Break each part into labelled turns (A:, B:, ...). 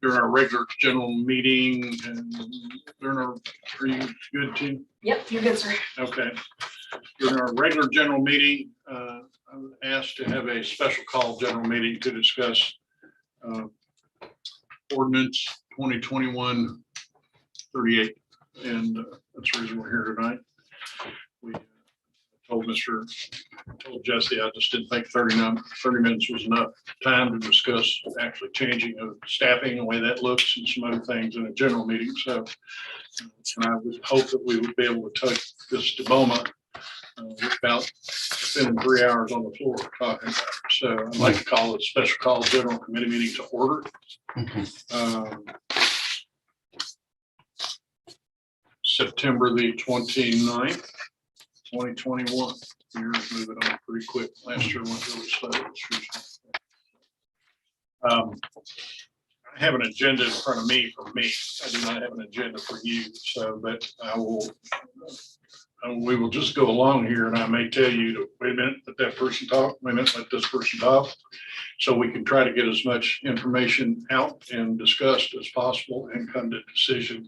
A: during our regular general meeting and during our, are you good too?
B: Yep, you're good, sir.
A: Okay. During our regular general meeting, I was asked to have a special call general meeting to discuss ordinance 2021-38. And that's the reason we're here tonight. We told Jesse, I just didn't think 30 minutes was enough time to discuss actually changing of staffing, the way that looks and some other things in a general meeting. So, and I would hope that we would be able to take this to Boma without spending 3 hours on the floor talking about it. So I'd like to call it a special call general committee meeting to order. September the 29th, 2021. Years moving on pretty quick. Last year went really slow. I have an agenda in front of me for me. I do not have an agenda for you. So, but we will just go along here, and I may tell you to wait a minute, let that person talk. Wait a minute, let this person talk. So we can try to get as much information out and discussed as possible and come to a decision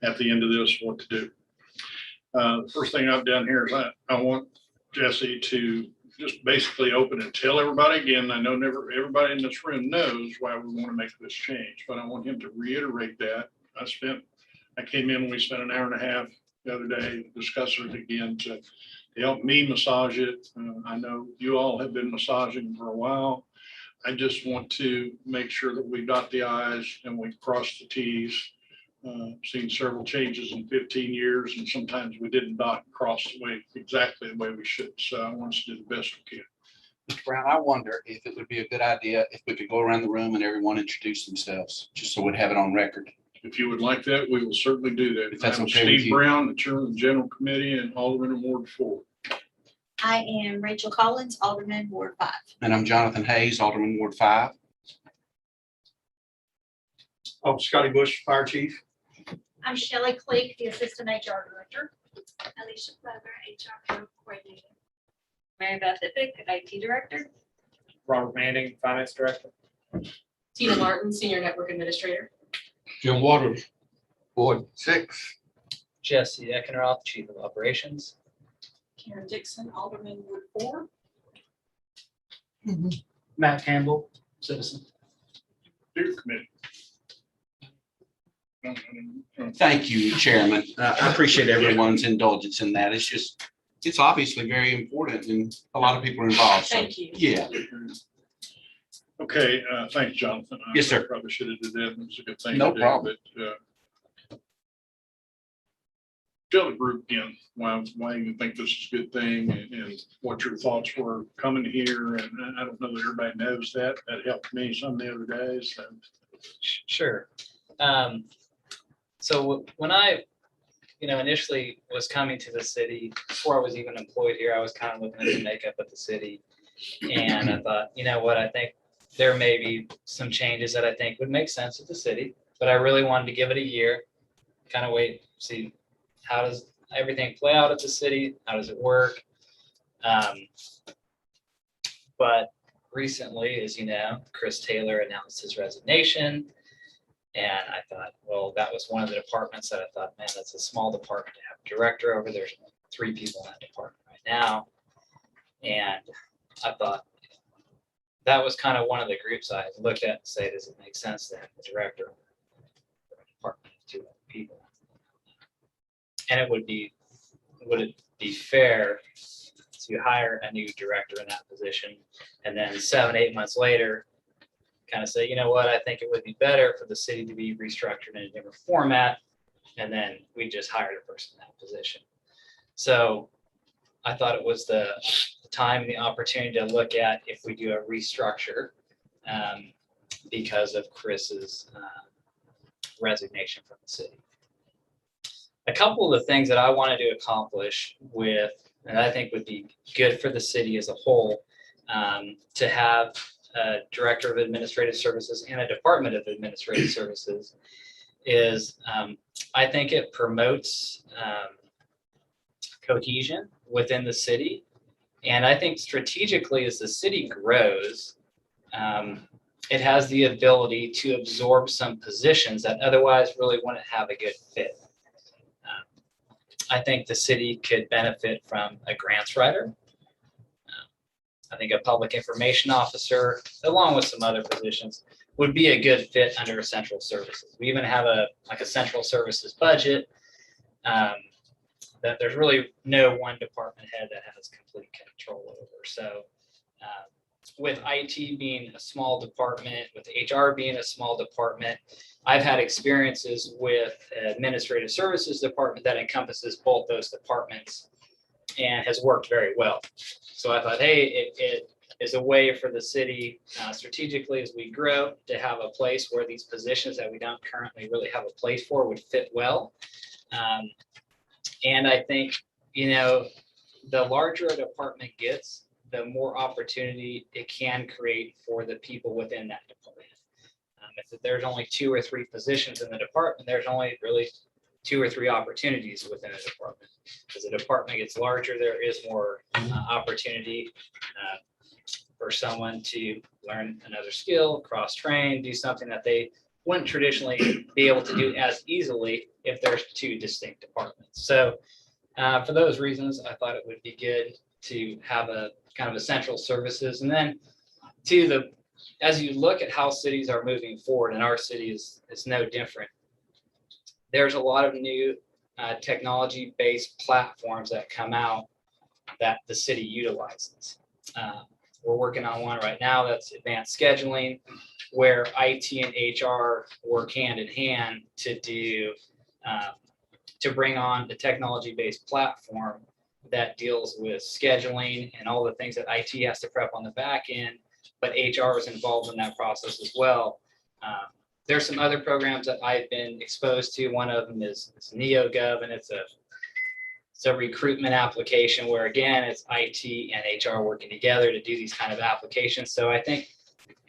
A: at the end of this what to do. The first thing I've done here is I want Jesse to just basically open and tell everybody again. I know everybody in this room knows why we want to make this change, but I want him to reiterate that. I came in, we spent an hour and a half the other day discussing it again to help me massage it. I know you all have been massaging for a while. I just want to make sure that we dot the I's and we cross the T's. Seen several changes in 15 years, and sometimes we didn't dot and cross exactly the way we should. So I want us to do the best we can.
C: Mr. Brown, I wonder if it would be a good idea if we could go around the room and everyone introduce themselves, just so we'd have it on record.
A: If you would like that, we will certainly do that.
C: If that's
A: I'm
C: okay with
A: Steve
C: you.
A: Brown, the chairman of the general committee and Alderman in Ward 4.
D: I am Rachel Collins, Alderman, Ward 5.
C: And I'm Jonathan Hayes, Alderman Ward 5.
E: I'm Scotty Bush, Fire Chief.
F: I'm Shelley Cleek, the Assistant HR Director. Alicia Feather, HR Coordinator.
B: Mary Beth Ippick, IT Director.
E: Robert Manning, Finance Director.
B: Tina Martin, Senior Network Administrator.
E: Jim Waters, Ward 6.
G: Jesse Eckenroth, Chief of Operations.
B: Karen Dixon, Alderman, Ward 4.
G: Matt Campbell, Citizen.
A: Dear committee.
C: Thank you, Chairman. I appreciate everyone's indulgence in that. It's obviously very important and a lot of people are involved. So,
B: Thank you.
C: yeah.
A: Okay, thanks, Jonathan.
C: Yes, sir.
A: Probably should have did that. It was a good thing.
C: No
A: to do,
C: problem.
A: But, tell the group again why you think this is a good thing and what your thoughts were coming here. And I don't know that everybody knows that. That helped me some of the other days. So.
G: Sure. So when I, initially was coming to the city, before I was even employed here, I was kind of looking at the makeup of the city. And I thought, you know what, I think there may be some changes that I think would make sense with the city, but I really wanted to give it a year, kind of wait, see how does everything play out at the city? How does it work? But recently, as you know, Chris Taylor announced his resignation. And I thought, well, that was one of the departments that I thought, man, that's a small department to have a director over. There's 3 people in that department right now. And I thought that was kind of one of the groups I looked at and say, does it make sense to have the director for a department of 2 other people? And would it be fair to hire a new director in that position and then 7-8 months later kind of say, you know what, I think it would be better for the city to be restructured in a different format, and then we just hired a person in that position. So I thought it was the time and the opportunity to look at if we do a restructure because of Chris's resignation from the city. A couple of the things that I wanted to accomplish with, and I think would be good for the city as a whole, to have a Director of Administrative Services and a Department of Administrative Services is I think it promotes cohesion within the city. And I think strategically as the city grows, it has the ability to absorb some positions that otherwise really wouldn't have a good fit. I think the city could benefit from a grants writer. I think a public information officer, along with some other positions, would be a good fit under central services. We even have a central services budget that there's really no one department head that has complete control over. So with IT being a small department, with HR being a small department, I've had experiences with administrative services department that encompasses both those departments and has worked very well. So I thought, hey, it is a way for the city strategically as we grow to have a place where these positions that we don't currently really have a place for would fit well. And I think, the larger a department gets, the more opportunity it can create for the people within that department. If there's only 2 or 3 positions in the department, there's only really 2 or 3 opportunities within a department. As the department gets larger, there is more opportunity for someone to learn another skill, cross-train, do something that they wouldn't traditionally be able to do as easily if there's 2 distinct departments. So for those reasons, I thought it would be good to have a kind of a central services. And then as you look at how cities are moving forward, and our city is no different, there's a lot of new technology-based platforms that come out that the city utilizes. We're working on one right now that's advanced scheduling, where IT and HR work hand in hand to bring on the technology-based platform that deals with scheduling and all the things that IT has to prep on the back end, but HR is involved in that process as well. There's some other programs that I've been exposed to. One of them is NeoGov, and it's a recruitment application where, again, it's IT and HR working together to do these kind of applications. So I think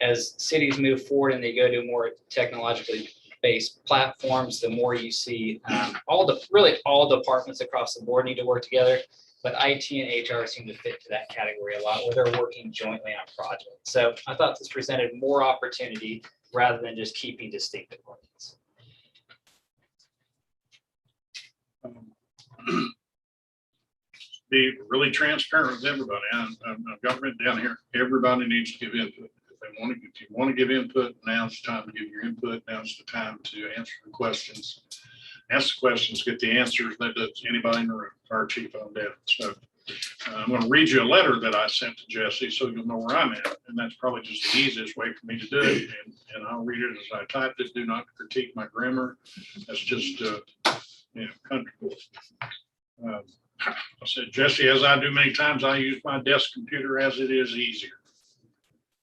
G: as cities move forward and they go to more technologically based platforms, the more you see all departments across the board need to work together. But IT and HR seem to fit to that category a lot, where they're working jointly on projects. So I thought this presented more opportunity rather than just keeping distinct departments.
A: Be really transparent with everybody. I've got written down here, everybody needs to give input. If you want to give input, now's the time to give your input. Now's the time to answer the questions. Ask the questions, get the answers. That does anybody in the room, our chief on debt. So I'm going to read you a letter that I sent to Jesse so you'll know where I'm at. And that's probably just the easiest way for me to do it. And I'll read it as I typed it. Do not critique my grammar. That's just, comfortable. I said, Jesse, as I do many times, I use my desk computer as it is easier.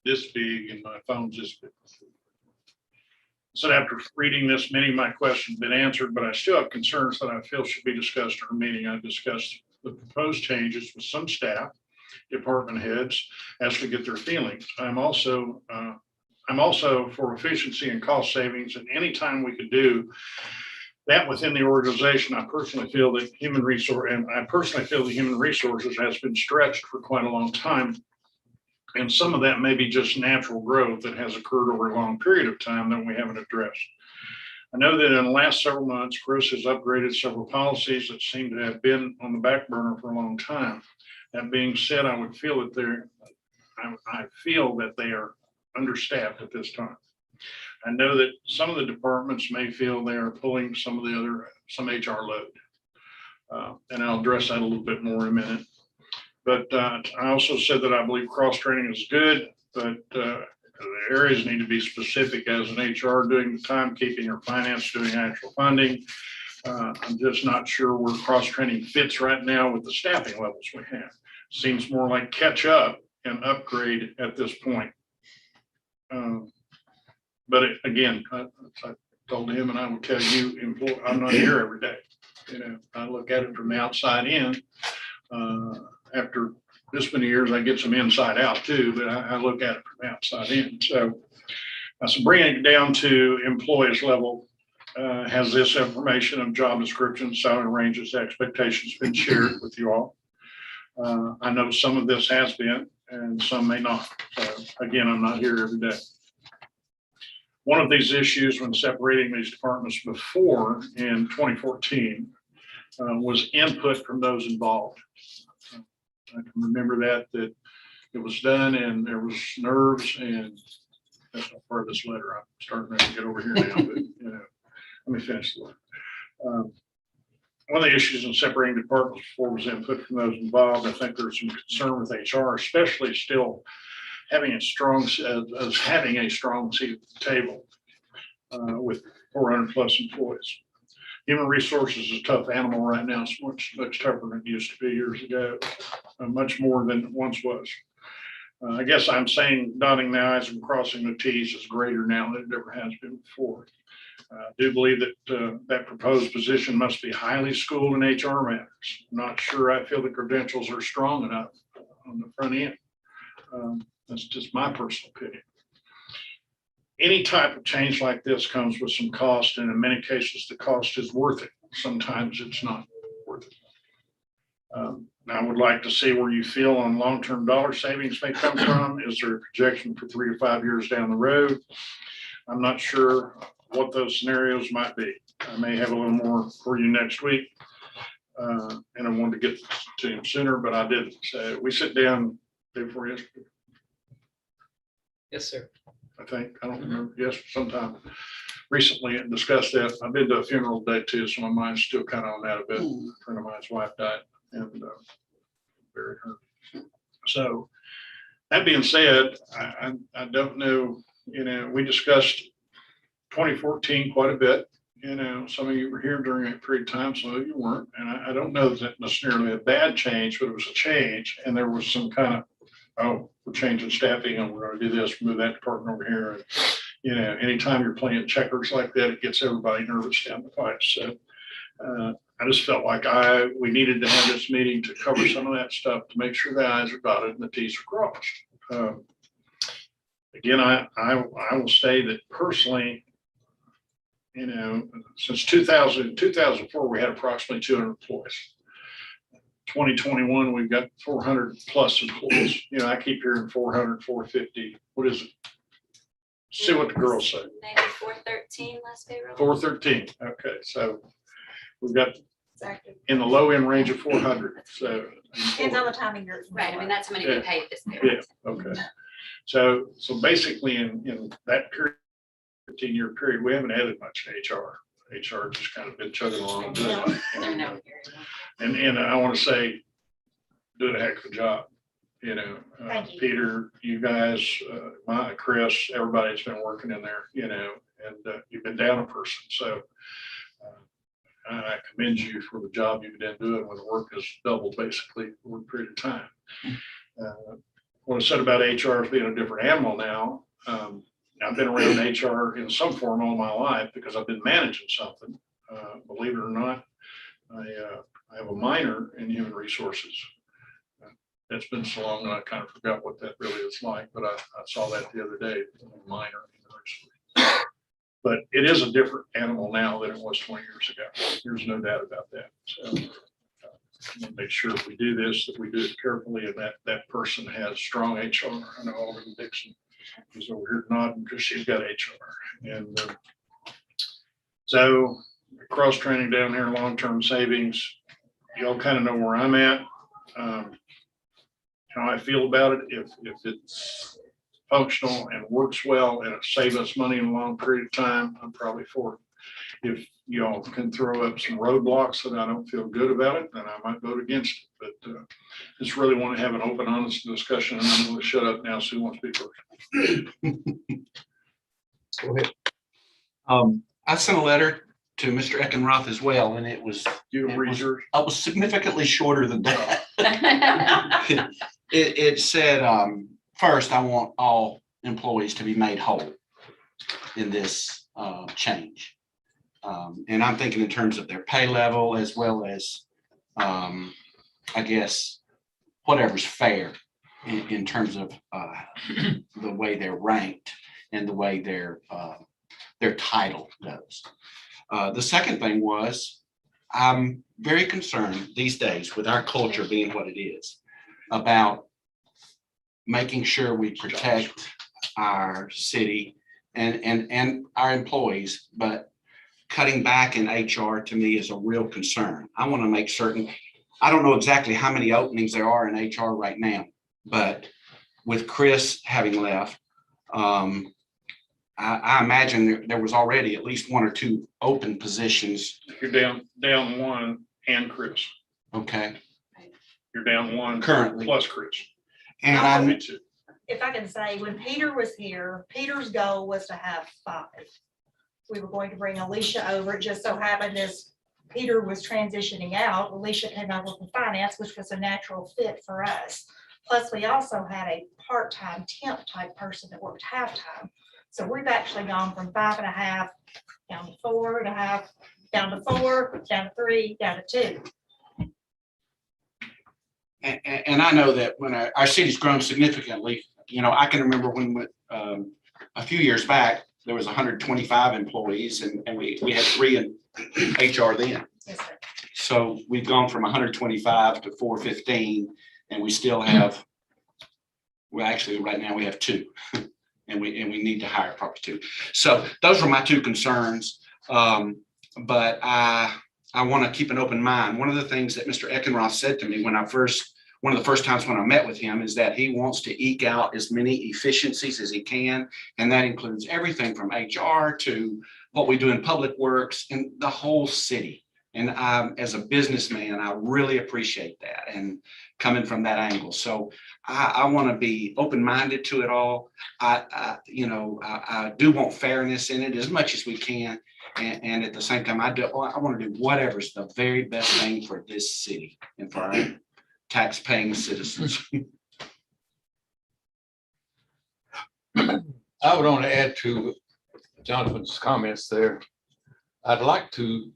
A: This big and my phone's this big. So after reading this, many of my questions have been answered, but I still have concerns that I feel should be discussed in a meeting. I discussed the proposed changes with some staff, department heads, as to get their feelings. I'm also for efficiency and cost savings, and anytime we could do that within the organization, I personally feel that human resources has been stretched for quite a long time. And some of that may be just natural growth that has occurred over a long period of time that we haven't addressed. I know that in the last several months, Chris has upgraded several policies that seem to have been on the back burner for a long time. That being said, I feel that they are understaffed at this time. I know that some of the departments may feel they are pulling some HR load. And I'll address that a little bit more in a minute. But I also said that I believe cross-training is good, but the areas need to be specific as an HR doing the timekeeping or finance doing actual funding. I'm just not sure where cross-training fits right now with the staffing levels we have. Seems more like catch up and upgrade at this point. But again, I told him, and I will tell you, I'm not here every day. I look at it from the outside in. After this many years, I get some inside out too, but I look at it from the outside in. So bringing it down to employees level, has this information of job descriptions, salary ranges, expectations been shared with you all? I know some of this has been, and some may not. So again, I'm not here every day. One of these issues when separating these departments before in 2014 was input from those involved. I can remember that it was done and there was nerves, and that's not part of this letter. I'm starting to get over here now, but let me finish the letter. One of the issues in separating departments before was input from those involved. I think there's some concern with HR, especially still having a strong seat at the table with 400 plus employees. Human resources is a tough animal right now. It's much tougher than it used to be years ago, much more than it once was. I guess I'm saying dotting the i's and crossing the t's is greater now than it ever has been before. I do believe that that proposed position must be highly schooled in HR matters. I'm not sure I feel the credentials are strong enough on the front end. That's just my personal opinion. Any type of change like this comes with some cost, and in many cases, the cost is worth it. Sometimes it's not worth it. I would like to see where you feel on long-term dollar savings may come from. Is there a projection for 3 to 5 years down the road? I'm not sure what those scenarios might be. I may have a little more for you next week. And I wanted to get to him sooner, but I didn't. So we sit down before yesterday,
G: Yes, sir.
A: I think. I don't remember. Yes, sometime recently and discussed that. I've been to a funeral today too, so my mind's still kind of on that a bit. A friend of mine's wife died and buried her. So that being said, I don't know, we discussed 2014 quite a bit. Some of you were here during that period of time, some of you weren't. And I don't know that necessarily a bad change, but it was a change. And there was some kind of, oh, we're changing staffing and we're going to do this, move that department over here. And, anytime you're playing checkers like that, it gets everybody nervous down the pipe. So I just felt like we needed to have this meeting to cover some of that stuff, to make sure the i's are dotted and the t's are crossed. Again, I will say that personally, since 2004, we had approximately 200 employees. 2021, we've got 400 plus employees. I keep hearing 400, 450. What is it? See what the girls say.
B: Maybe 413 last payroll.
A: 413. Okay, so we've got in the low end range of 400. So
D: Depends on the timing.
B: Right, I mean, that's how many
A: Yeah.
B: we paid this payroll.
A: yeah, okay. So basically in that period, 15-year period, we haven't added much to HR. HR just kind of been chugging along.
B: They're no.
A: And I want to say, doing a heck of a job.
D: Thank you.
A: Peter, you guys, Chris, everybody's been working in there, and you've been down a person. So I commend you for the job you've been doing when the work is doubled basically over a period of time. What I said about HR as being a different animal now, I've been around HR in some form all my life because I've been managing something. Believe it or not, I have a minor in human resources. It's been so long that I kind of forgot what that really is like, but I saw that the other day, a minor in human resources. But it is a different animal now than it was 20 years ago. There's no doubt about that. So make sure if we do this, that we do it carefully and that person has strong HR. I know Alderman Dixon is over here nodding because she's got HR. And so cross training down here, long-term savings, y'all kind of know where I'm at. How I feel about it. If it's functional and works well and it saves us money in a long period of time, I'm probably for it. If y'all can throw up some roadblocks that I don't feel good about it, then I might vote against it. But just really want to have an open, honest discussion, and I'm going to shut up now. So who wants to speak first?
E: Go ahead.
C: I sent a letter to Mr. Eckenroth as well, and it was
A: You
C: It
A: read
C: was-
A: yours?
C: significantly shorter than that. It said, first, I want all employees to be made whole in this change. And I'm thinking in terms of their pay level as well as, I guess, whatever's fair in terms of the way they're ranked and the way their title goes. The second thing was, I'm very concerned these days with our culture being what it is about making sure we protect our city and our employees, but cutting back in HR to me is a real concern. I want to make certain, I don't know exactly how many openings there are in HR right now, but with Chris having left, I imagine there was already at least 1 or 2 open positions.
A: You're down one and Chris.
C: Okay.
A: You're down one
C: Currently.
A: plus Chris.
C: And
A: Me
C: I'm,
A: too.
F: If I can say, when Peter was here, Peter's goal was to have 5. We were going to bring Alicia over. It just so happened as Peter was transitioning out, Alicia came over from finance, which was a natural fit for us. Plus, we also had a part-time temp type person that worked half-time. So we've actually gone from 5.5 down to 4.5, down to 4, down to 3, down to 2.
C: and I know that when our city's grown significantly, you know, I can remember when a few years back, there was 125 employees and we had 3 in HR then.
F: Yes, sir.
C: So we've gone from 125 to 415 and we still have, well, actually right now we have 2 and we need to hire probably 2. So those were my 2 concerns. But I want to keep an open mind. One of the things that Mr. Eckenroth said to me one of the first times when I met with him is that he wants to eke out as many efficiencies as he can. And that includes everything from HR to what we do in public works and the whole city. And as a businessman, I really appreciate that and coming from that angle. So I want to be open-minded to it all. I do want fairness in it as much as we can. And at the same time, I want to do whatever's the very best thing for this city and for our tax-paying citizens.
E: I would only add to Jonathan's comments there. I'd like to,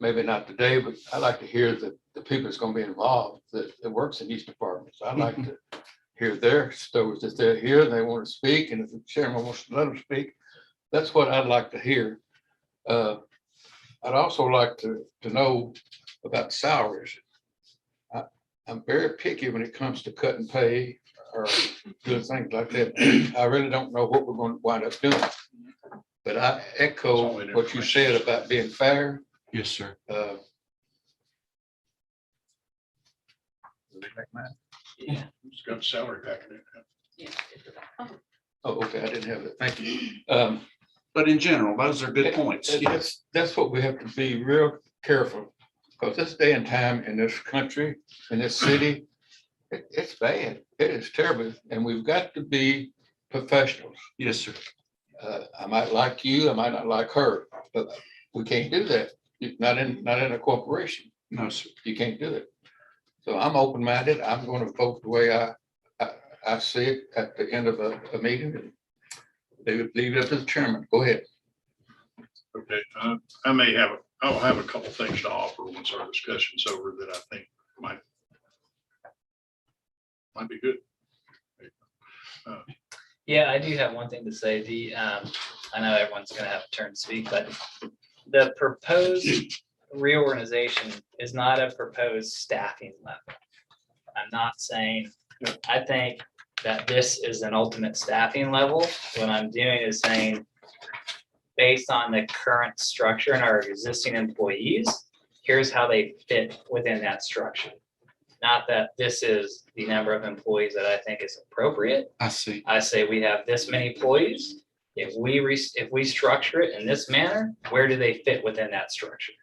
E: maybe not today, but I'd like to hear that the people that's going to be involved that works in these departments. I'd like to hear their stories. If they're here and they want to speak, and if the chairman wants to let them speak, that's what I'd like to hear. I'd also like to know about salaries. I'm very picky when it comes to cutting pay or doing things like that. I really don't know what we're going to wind up doing. But I echo what you said about being fair.
C: Yes, sir.
A: It's got a salary packet in it.
E: Oh, okay, I didn't have that. Thank you.
C: But in general, those are good points.
E: That's what we have to be real careful, because this day and time in this country, in this city, it's bad. It is terrible. And we've got to be professionals.
C: Yes, sir.
E: I might like you, I might not like her, but we can't do that. Not in a corporation.
C: No, sir.
E: You can't do it. So I'm open-minded. I'm going to vote the way I see it at the end of a meeting. Leave it up to the chairman. Go ahead.
A: Okay, I'll have a couple things to offer once our discussion's over that I think might be good.
G: Yeah, I do have one thing to say. I know everyone's gonna have a turn to speak, but the proposed reorganization is not a proposed staffing level. I'm not saying, I think that this is an ultimate staffing level. What I'm doing is saying, based on the current structure and our existing employees, here's how they fit within that structure. Not that this is the number of employees that I think is appropriate.
C: I see.
G: I say we have this many employees. If we structure it in this manner, where do they fit within that structure?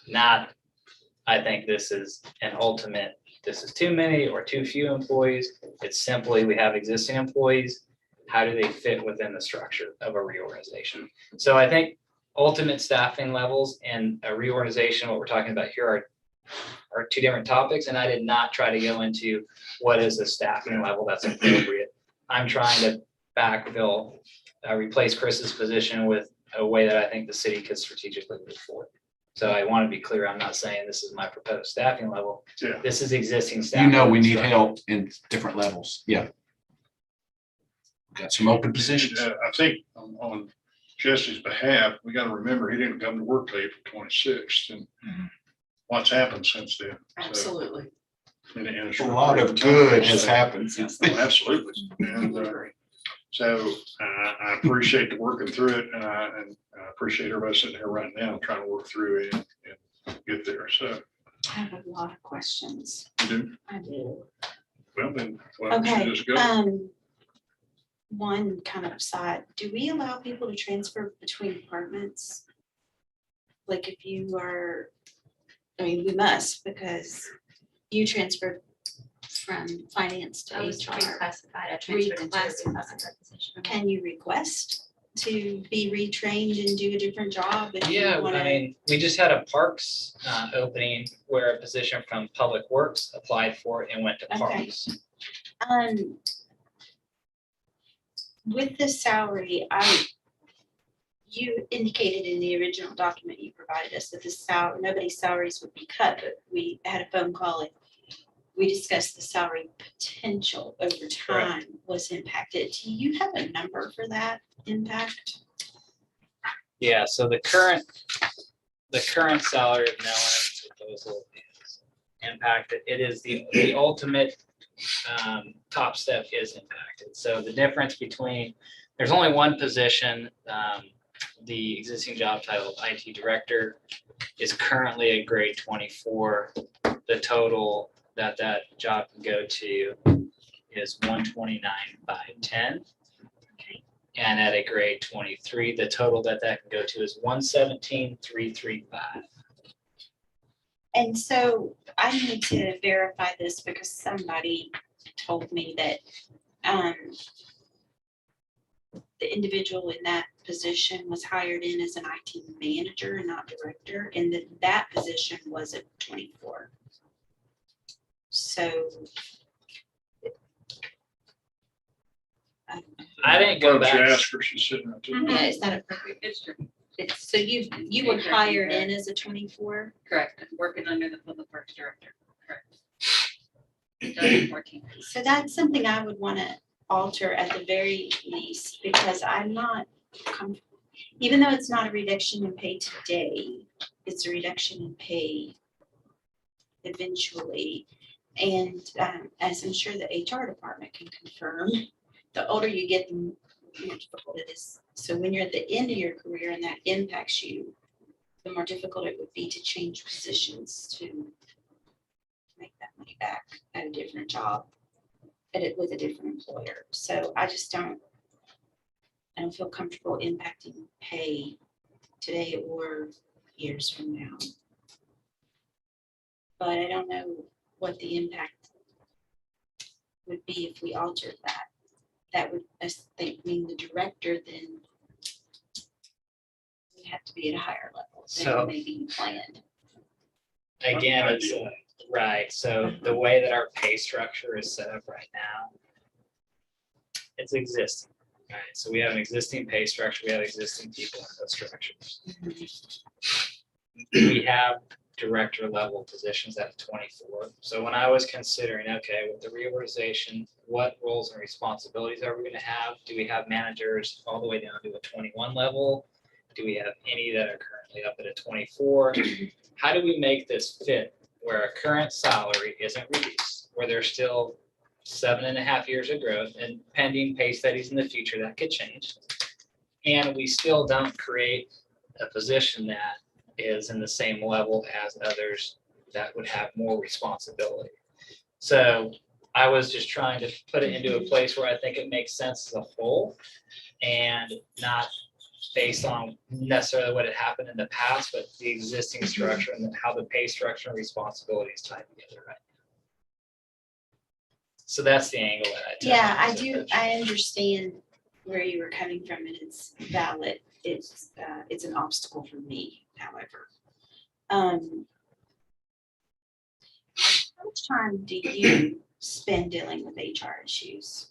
G: Not, I think this is an ultimate, this is too many or too few employees. It's simply, we have existing employees. How do they fit within the structure of a reorganization? So I think ultimate staffing levels and a reorganization, what we're talking about here are 2 different topics. And I did not try to go into what is the staffing level that's appropriate. I'm trying to backfill, replace Chris's position with a way that I think the city could strategically move forward. So I want to be clear, I'm not saying this is my proposed staffing level.
A: Yeah.
G: This is existing staff.
C: You know, we need help in different levels. Yeah. Got some open positions.
A: I think on Jesse's behalf, we got to remember he didn't come to work till April 26th, and what's happened since then. So,
B: Absolutely.
A: and it's
C: A lot of good has happened since
A: Oh,
C: then.
A: absolutely. And So I appreciate the working through it, and I appreciate everybody sitting here right now trying to work through it and get there. So,
D: I have a lot of questions.
A: you do,
D: I do.
A: well, then, why don't
D: Okay,
A: you just go?
D: one kind of side, do we allow people to transfer between departments? Like if you are, I mean, we must because you transferred from finance to
B: I was
D: HR.
B: reclassified, I transferred into a
D: Reclassified.
B: reclassified position.
D: Can you request to be retrained and do a different job? if you
G: Yeah, I
D: wanna-
G: mean, we just had a parks opening where a position from Public Works applied for it and went to
D: Okay.
G: parks.
D: With the salary, you indicated in the original document you provided us that nobody's salaries would be cut, but we had a phone call and we discussed the salary potential over time was impacted. Do you have a number for that impact?
G: Yeah, so the current salary of Nellens proposal is impacted. It is the ultimate top step is impacted. So the difference between, there's only one position, the existing job title of IT director is currently a grade 24. The total that job can go to is 129,510.
D: Okay.
G: And at a grade 23, the total that can go to is 117,335.
D: And so I need to verify this because somebody told me that the individual in that position was hired in as an IT manager and not director, and that position was at 24. So.
G: I didn't go
A: Why don't you
G: back.
A: ask her, she's sitting right there.
D: Yeah, is that appropriate?
B: It's true.
D: So you were hired in as a 24?
B: Correct, working under the public works director, correct. 2014.
D: So that's something I would want to alter at the very least, because I'm not comfortable. Even though it's not a reduction in pay today, it's a reduction in pay eventually. And as I'm sure the HR department can confirm, the older you get, the more difficult it is. So when you're at the end of your career and that impacts you, the more difficult it would be to change positions to make that money back at a different job, with a different employer. So I just don't feel comfortable impacting pay today or years from now. But I don't know what the impact would be if we altered that. That would, I think, mean the director then would have to be at a higher level
G: So-
D: than maybe planned.
G: Again, it's
A: Ideal.
G: right. So the way that our pay structure is set up right now, it's existing. Right. So we have an existing pay structure. We have existing people in those structures. We have director level positions at 24. So when I was considering, okay, with the reorganization, what roles and responsibilities are we going to have? Do we have managers all the way down to a 21 level? Do we have any that are currently up at a 24? How do we make this fit where our current salary isn't reduced, where there's still 7.5 years of growth and pending pay studies in the future that could change? And we still don't create a position that is in the same level as others that would have more responsibility. So I was just trying to put it into a place where I think it makes sense as a whole and not based on necessarily what had happened in the past, but the existing structure and how the pay structure and responsibilities tie together right now. So that's the angle that I took.
D: Yeah, I do. I understand where you were coming from, and it's valid. It's an obstacle for me, however. How much time do you spend dealing with HR issues?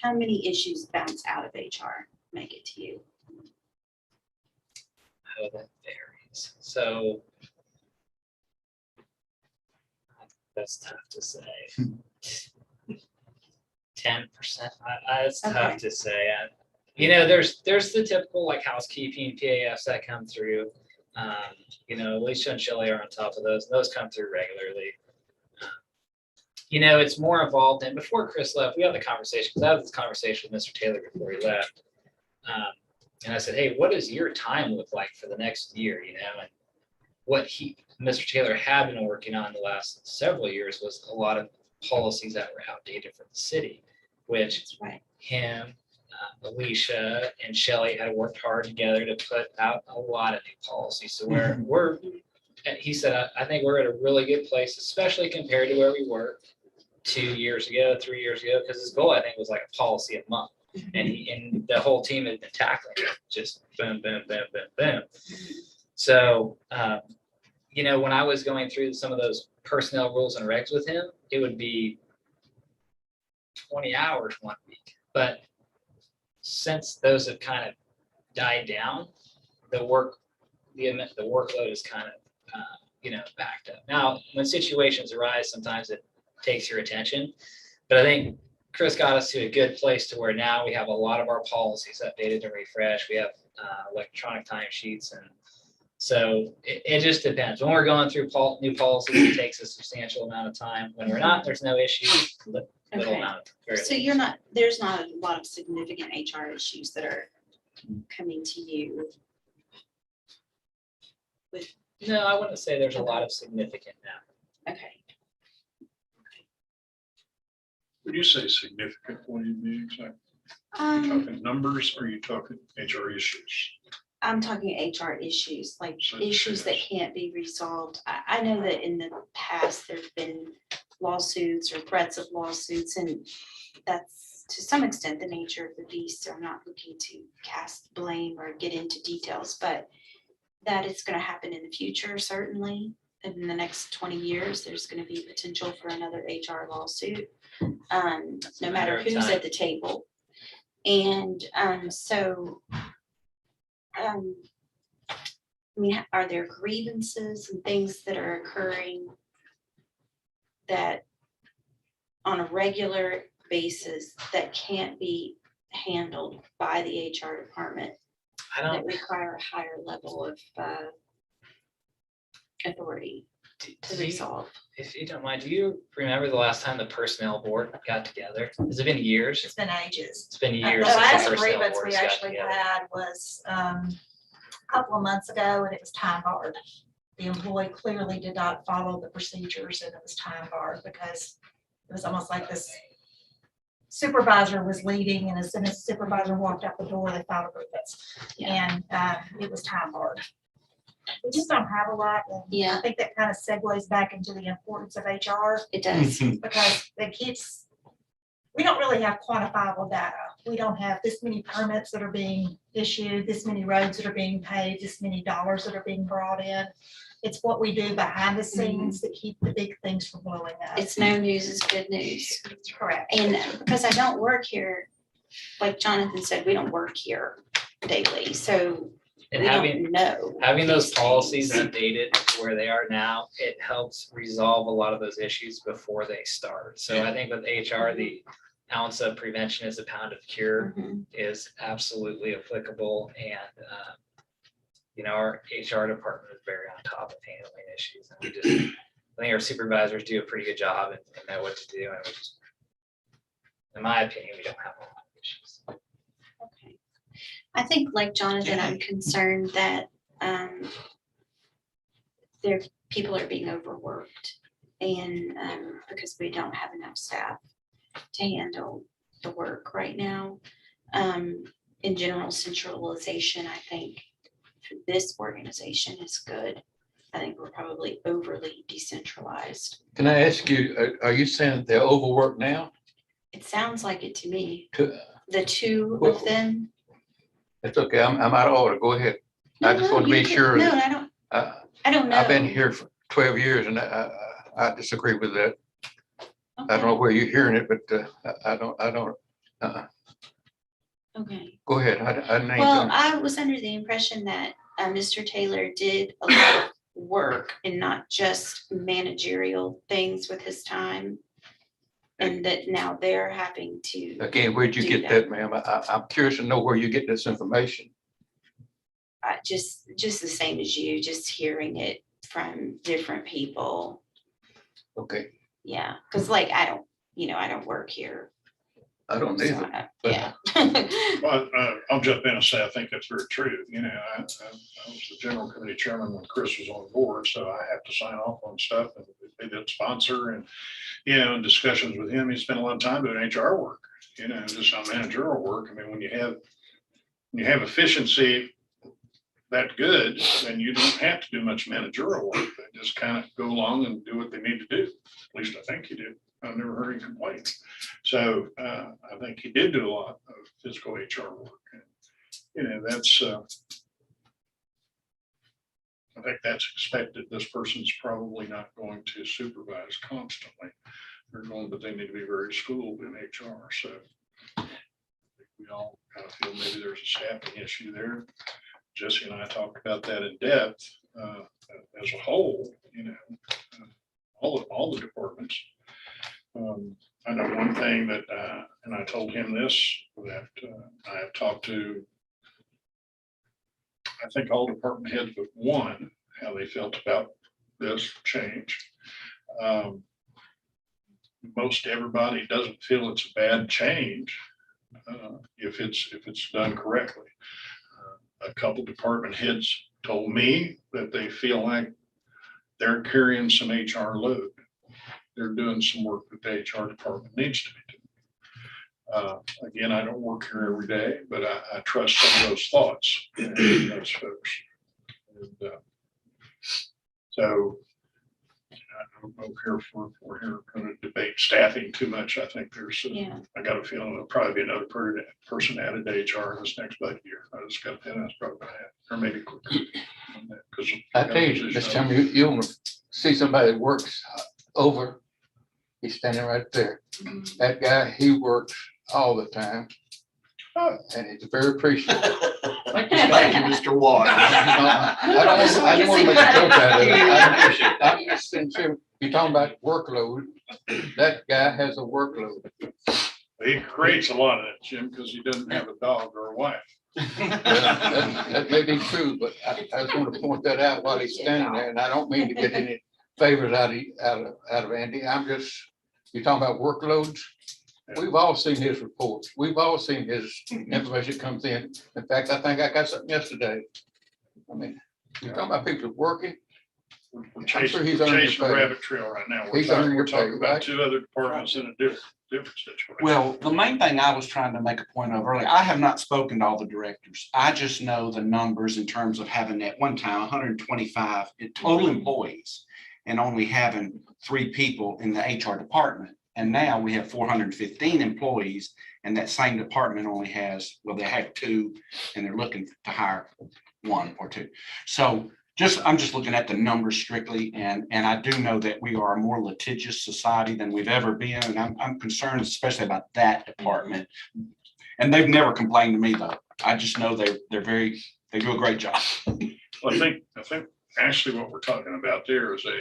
D: How many issues bounce out of HR, make it to you?
G: How that varies. So that's tough to say. 10%, it's
D: Okay.
G: tough to say. You know, there's the typical like housekeeping PAFs that come through. You know, Alicia and Shelley are on top of those. Those come through regularly. it's more involved. And before Chris left, we had the conversation, because I had this conversation with Mr. Taylor before he left. And I said, hey, what does your time look like for the next year, And what Mr. Taylor had been working on the last several years was a lot of policies that were outdated for the city, which
D: That's right.
G: him, Alicia, and Shelley had worked hard together to put out a lot of new policies. So and he said, I think we're at a really good place, especially compared to where we were 2 years ago, 3 years ago, because his goal, I think, was like a policy a month. And the whole team had been tackling it, just boom, boom, boom, boom, boom. So, when I was going through some of those personnel rules and regs with him, it would be 20 hours one week. But since those have kind of died down, the workload is kind of, backed up. Now, when situations arise, sometimes it takes your attention. But I think Chris got us to a good place to where now we have a lot of our policies updated and refreshed. We have electronic timesheets. And so it just depends. When we're going through new policies, it takes a substantial amount of time. When we're not, there's no issue. Little
D: Okay.
G: amount. Very
D: So
G: little.
D: there's not a lot of significant HR issues that are coming to you.
G: No, I wouldn't say there's a lot of significant now.
D: Okay.
A: When you say significant, what do you mean exactly? Talking numbers, or are you talking HR issues?
D: I'm talking HR issues, like issues that can't be resolved. I know that in the past, there's been lawsuits or threats of lawsuits, and that's to some extent the nature of the beast. So I'm not looking to cast blame or get into details, but that it's going to happen in the future, certainly. In the next 20 years, there's going to be potential for another HR lawsuit, no matter who's at the table. And are there grievances and things that are occurring that on a regular basis that can't be handled by the HR department that require a higher level of authority to resolve?
G: If you don't mind, do you remember the last time the personnel board got together? Has it been years?
F: It's been ages.
G: It's been
F: The
G: years since the
F: last
G: personnel
F: grievance
G: board
F: we
G: got
F: actually
G: together.
F: had was a couple of months ago, and it was time barred. The employee clearly did not follow the procedures, and it was time barred because it was almost like this supervisor was leading, and as soon as the supervisor walked out the door, they filed a grievance.
D: Yeah.
F: And it was time barred. We just don't have a lot. And
D: Yeah.
F: I think that kind of segues back into the importance of HR,
D: It does.
F: because we don't really have quantifiable data. We don't have this many permits that are being issued, this many roads that are being paved, this many dollars that are being brought in. It's what we do behind the scenes that keep the big things from blowing up.
D: It's no news is good news.
F: Correct.
D: And because I don't work here, like Jonathan said, we don't work here daily, so
G: And
D: we
G: having
D: don't know.
G: those
D: these
G: policies
D: things.
G: updated to where they are now, it helps resolve a lot of those issues before they start. So I think with HR, the ounce of prevention is a pound of cure
D: Mhm.
G: is absolutely applicable. And, our HR department is very on top of handling issues. And I think our supervisors do a pretty good job and know what to do. And we just, in my opinion, we don't have a lot of issues.
D: Okay. I think like Jonathan, I'm concerned that people are being overworked, and because we don't have enough staff to handle the work right now. In general, centralization, I think for this organization is good. I think we're probably overly decentralized.
E: Can I ask you, are you saying they're overworked now?
D: It sounds like it to me.
E: To-
D: The two of them.
E: It's okay, I'm out of order, go ahead. I just want to
D: you
E: be
D: can-
E: sure.
D: No,
E: that-
D: I don't know.
E: I've been here for 12 years and I disagree with that. I don't know where you're hearing it, but I don't,
D: Okay.
E: go ahead. I didn't.
D: Well, I was under the impression that Mr. Taylor did a lot of work and not just managerial things with his time. And that now they're having to,
E: Again, where'd you
D: do
E: get
D: that.
E: that, ma'am? I'm curious to know where you get this information.
D: just the same as you, just hearing it from different people.
E: Okay,
D: Yeah, because like, I don't work here.
E: I don't
D: so
E: either. but-
D: Yeah.
A: Well, I'll jump in and say, I think that's very true. I was the general committee chairman when Chris was on board, so I have to sign off on stuff and they did sponsor and, in discussions with him, he spent a lot of time doing HR work, just on managerial work. I mean, when you have efficiency that good, then you don't have to do much managerial work. They just kind of go along and do what they need to do. At least I think he did. I've never heard him complain. So I think he did do a lot of physical HR work. And, that's, I think that's expected. This person's probably not going to supervise constantly. But they need to be very schooled in HR. So I think we all kind of feel maybe there's a staffing issue there. Jesse and I talked about that in depth as a whole, all the departments. I know one thing that, and I told him this, that I have talked to, I think all department heads but one, how they felt about this change. Most everybody doesn't feel it's a bad change if it's done correctly. A couple department heads told me that they feel like they're carrying some HR load. They're doing some work that the HR department needs to be doing. Again, I don't work here every day, but I trust some of those thoughts in those folks. And, so I don't know if we're here going to debate staffing too much. I think I got a feeling there'll probably be another person added to HR this next budget year. I just got a feeling that's probably going to happen, or maybe quicker.
E: I tell you, this time you'll see somebody that works over, he's standing right there. That guy, he works all the time. And he's very appreciative.
C: Thank you, Mr. Watt.
E: I don't want to make a joke out of it. I'm just sincere. You're talking about workload. That guy has a workload.
A: He creates a lot of that, Jim, because he doesn't have a dog or a wife.
E: That may be true, but I just want to point that out while he's standing there, and I don't mean to get any favors out of Andy. You're talking about workloads. We've all seen his reports. We've all seen his information that comes in. In fact, I think I got something yesterday. I mean, you're talking about people working.
A: We're
E: I'm sure
A: chasing
E: he's
A: the
E: earning his pay.
A: rabbit trail right now.
E: He's earning
A: We're
E: his
A: talking
E: pay,
A: about
E: right?
A: two other departments in a different situation.
C: Well, the main thing I was trying to make a point of earlier, I have not spoken to all the directors. I just know the numbers in terms of having at one time 125 total employees and only having 3 people in the HR department. And now we have 415 employees, and that same department only has, well, they have 2 and they're looking to hire 1 or 2. So I'm just looking at the numbers strictly, and I do know that we are a more litigious society than we've ever been, and I'm concerned especially about that department. And they've never complained to me though. I just know they do a great job.
A: Well, I think actually what we're talking about there is a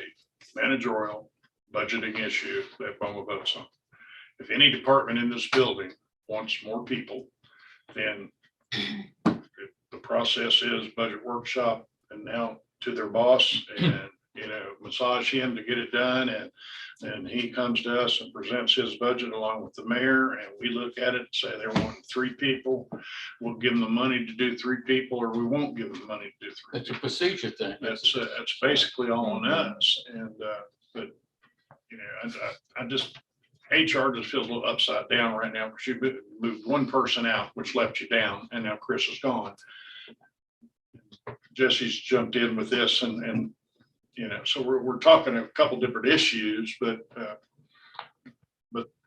A: managerial budgeting issue that Boma votes on. If any department in this building wants more people, then the process is budget workshop and now to their boss and, massage him to get it done. And he comes to us and presents his budget along with the mayor, and we look at it and say they're wanting 3 people. We'll give them the money to do 3 people, or we won't give them the money to do 3
E: It's a procedure thing.
A: That's basically all on us. And, but, I just, HR just feels a little upside down right now because you moved 1 person out, which left you down, and now Chris is gone. Jesse's jumped in with this and so we're talking a couple different issues, but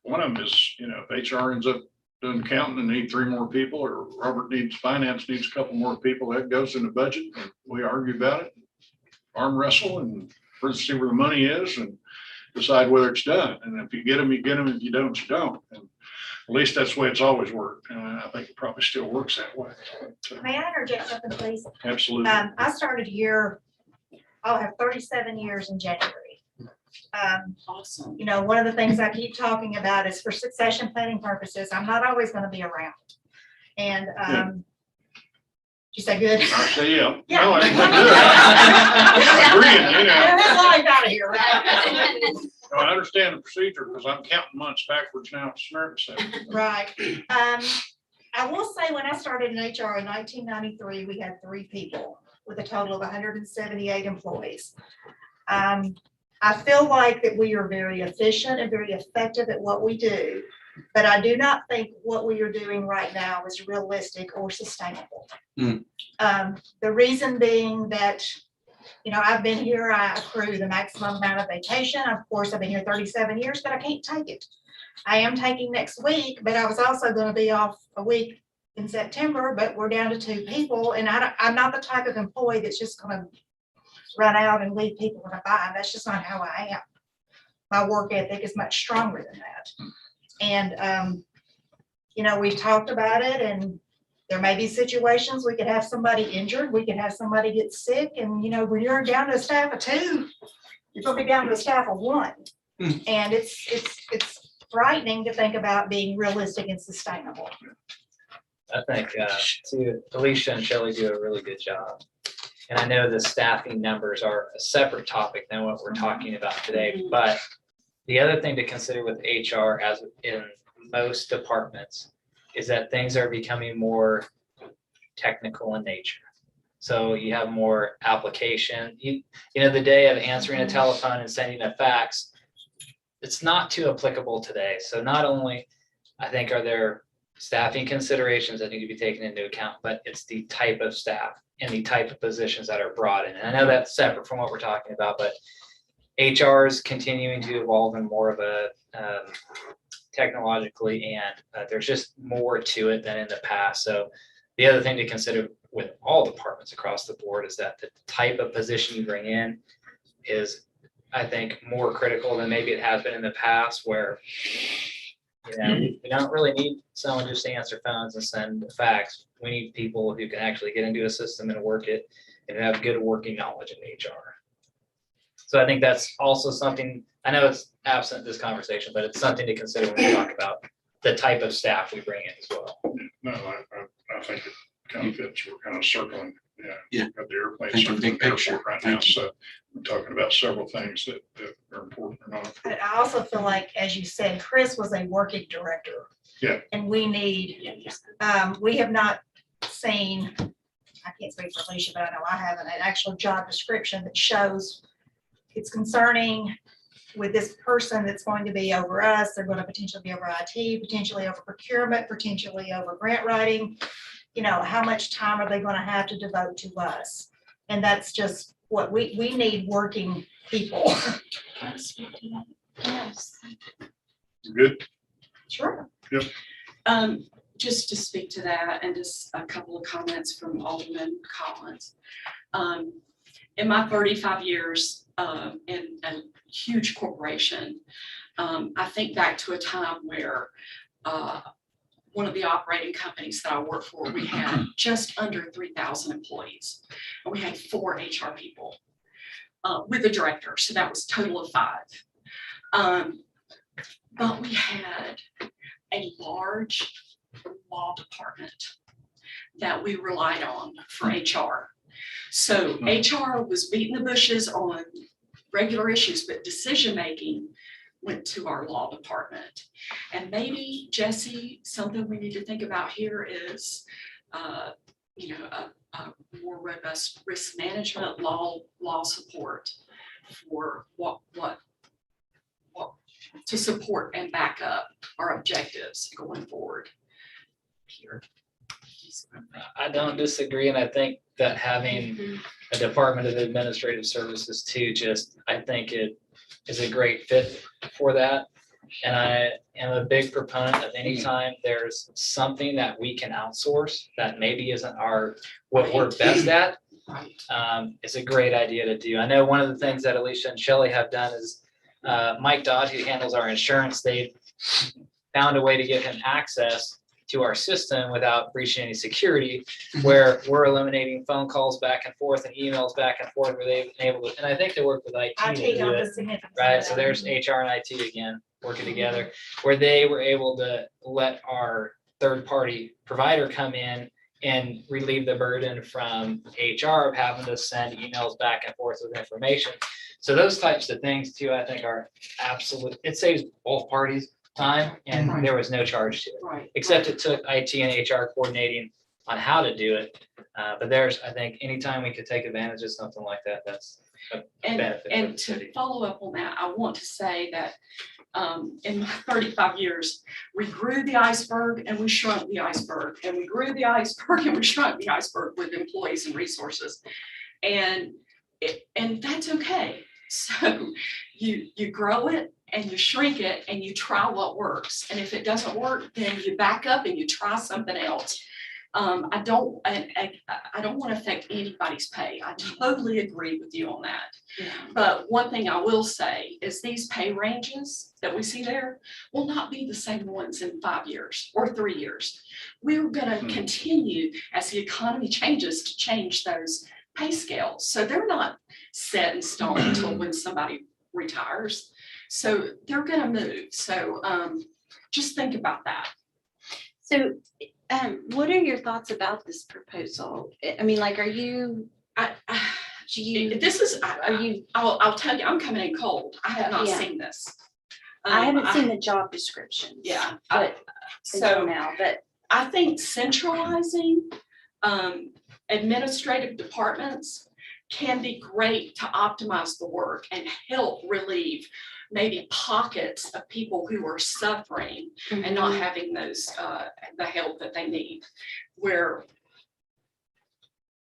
A: one of them is, if HR ends up doing accounting and need 3 more people, or Robert finance needs a couple more people, that goes in the budget and we argue about it, arm wrestle and see where the money is and decide whether it's done. And if you get them, you get them. If you don't, you don't. And at least that's the way it's always worked. And I think it probably still works that way. But,
F: May I interject something, please?
A: absolutely.
F: I started here, I'll have 37 years in January.
D: Awesome.
F: One of the things I keep talking about is for succession planning purposes, I'm not always going to be around. And you say good?
A: I say, yeah.
F: Yeah.
A: No, I think we're good. Agreeing,
F: That's all I got here, right?
A: No, I understand the procedure because I'm counting months backwards now. It's nervous.
F: Right. I will say, when I started in HR in 1993, we had 3 people with a total of 178 employees. I feel like that we are very efficient and very effective at what we do, but I do not think what we are doing right now is realistic or sustainable.
C: Mm.
F: The reason being that, you know, I've been here, I accrue the maximum amount of vacation. Of course, I've been here 37 years, but I can't take it. I am taking next week, but I was also going to be off a week in September, but we're down to 2 people. And I'm not the type of employee that's just going to run out and leave people in a bind. That's just not how I am. My work ethic is much stronger than that. And, you know, we've talked about it, and there may be situations we could have somebody injured, we could have somebody get sick, and, you know, when you're down to a staff of 2, you're going to be down to a staff of 1. And it's frightening to think about being realistic and sustainable.
G: I think, too, Alicia and Shelley do a really good job. And I know the staffing numbers are a separate topic than what we're talking about today, but the other thing to consider with HR, as in most departments, is that things are becoming more technical in nature. So you have more application, you know, the day of answering a telephone and sending a fax, it's not too applicable today. So not only, I think, are there staffing considerations that need to be taken into account, but it's the type of staff and the type of positions that are brought in. And I know that's separate from what we're talking about, but HR is continuing to evolve in more of a technologically, and there's just more to it than in the past. So the other thing to consider with all departments across the board is that the type of position you bring in is, I think, more critical than maybe it has been in the past, where, you know, we don't really need someone just to answer phones and send a fax. We need people who can actually get into a system and work it and have good working knowledge in HR. So I think that's also something, I know it's absent this conversation, but it's something to consider when we talk about the type of staff we bring in as well.
A: No, I think it kind of fits. We're kind of circling.
C: Yeah.
A: We've got the airplane
C: Thinking
A: circling
C: big
A: the
C: picture.
A: airport right now.
C: Thank you.
A: So we're talking about several things that are important or not.
F: But I also feel like, as you said, Chris was a working director.
A: Yeah.
F: And we need, we have not seen, I can't speak for Alicia, but I know I haven't, an actual job description that shows it's concerning with this person that's going to be over us. They're going to potentially be over IT, potentially over procurement, potentially over grant writing. You know, how much time are they going to have to devote to us? And that's just what we need, working people.
H: Yes.
A: Good.
F: Sure.
H: Just to speak to that, and just a couple of comments from Alderman Collins. In my 35 years in a huge corporation, I think back to a time where one of the operating companies that I worked for, we had just under 3,000 employees, and we had 4 HR people with a director, so that was a total of 5. But we had a large law department that we relied on for HR. So HR was beating the bushes on regular issues, but decision-making went to our law department. And maybe, Jesse, something we need to think about here is, you know, a more robust risk management law support for what to support and back up our objectives going forward. Here.
G: I don't disagree, and I think that having a Department of Administrative Services too, I think it is a great fit for that. And I am a big proponent of anytime there's something that we can outsource that maybe isn't what we're best at, it's a great idea to do. I know one of the things that Alicia and Shelley have done is Mike Dodd, who handles our insurance, they found a way to give him access to our system without breaching any security, where we're eliminating phone calls back and forth and emails back and forth, where they've been able to, and I think they work with IT to
F: IT
G: do
F: helped
G: it,
F: us significantly.
G: right? So there's HR and IT again, working together, where they were able to let our third-party provider come in and relieve the burden from HR of having to send emails back and forth with information. So those types of things too, I think are absolute, it saves both parties time and there was no charge to it.
H: Right.
G: Except it took IT and HR coordinating on how to do it. But there's, I think, anytime we could take advantage of something like that, that's a
H: And,
G: benefit for
H: and
G: the
H: to
G: city.
H: follow up on that, I want to say that in my 35 years, we grew the iceberg and we shrunk the iceberg, and we grew the iceberg and we shrunk the iceberg with employees and resources. And that's okay. So you grow it and you shrink it and you try what works. And if it doesn't work, then you back up and you try something else. I don't want to affect anybody's pay. I totally agree with you on that.
D: Yeah.
H: But one thing I will say is these pay ranges that we see there will not be the same ones in 5 years or 3 years. We're gonna continue as the economy changes to change those pay scales. So they're not set in stone until when somebody retires. So they're gonna move. So just think about that.
D: So, what are your thoughts about this proposal? I mean, like, are you, do you,
H: This is,
D: are you,
H: I'll tell you, I'm coming in cold. I have not
D: Yeah.
H: seen this.
D: I haven't seen the job description.
H: Yeah,
D: But until
H: so
D: now, but
H: I think centralizing administrative departments can be great to optimize the work and help relieve maybe pockets of people who are suffering and not having those, the help that they need. Where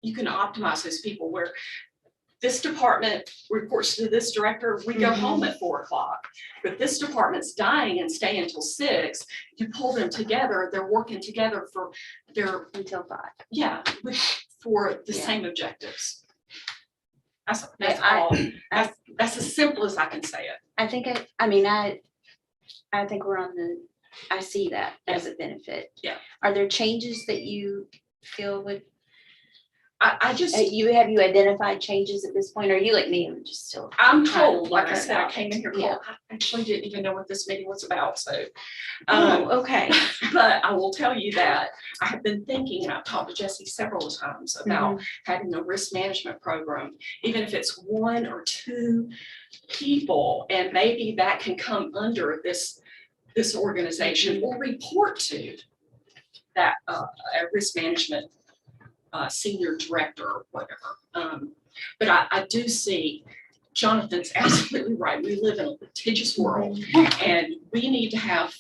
H: you can optimize those people, where this department reports to this director, we go home at 4 o'clock. But this department's dying and stay until 6, you pull them together, they're working together for their,
D: until 5.
H: for the
D: Yeah.
H: same objectives. That's
D: I-
H: all, that's as simple as I can say it.
D: I think, I think we're on the, I see that as a benefit.
H: Yeah.
D: Are there changes that you feel would,
H: I just,
D: have you identified changes at this point? Or are you like me, I'm just still?
H: I'm
D: trying to
H: cold, like I
D: learn
H: said, I
D: about
H: came in here
D: it? Yeah.
H: cold. I actually didn't even know what this meeting was about, so.
D: Oh, okay.
H: But I will tell you that I have been thinking, and I've talked to Jesse several times about having a risk management program, even if it's 1 or 2 people, and maybe that can come under this organization or report to that a risk management senior director or whatever. But I do see Jonathan's absolutely right. We live in a litigious world and we need to have,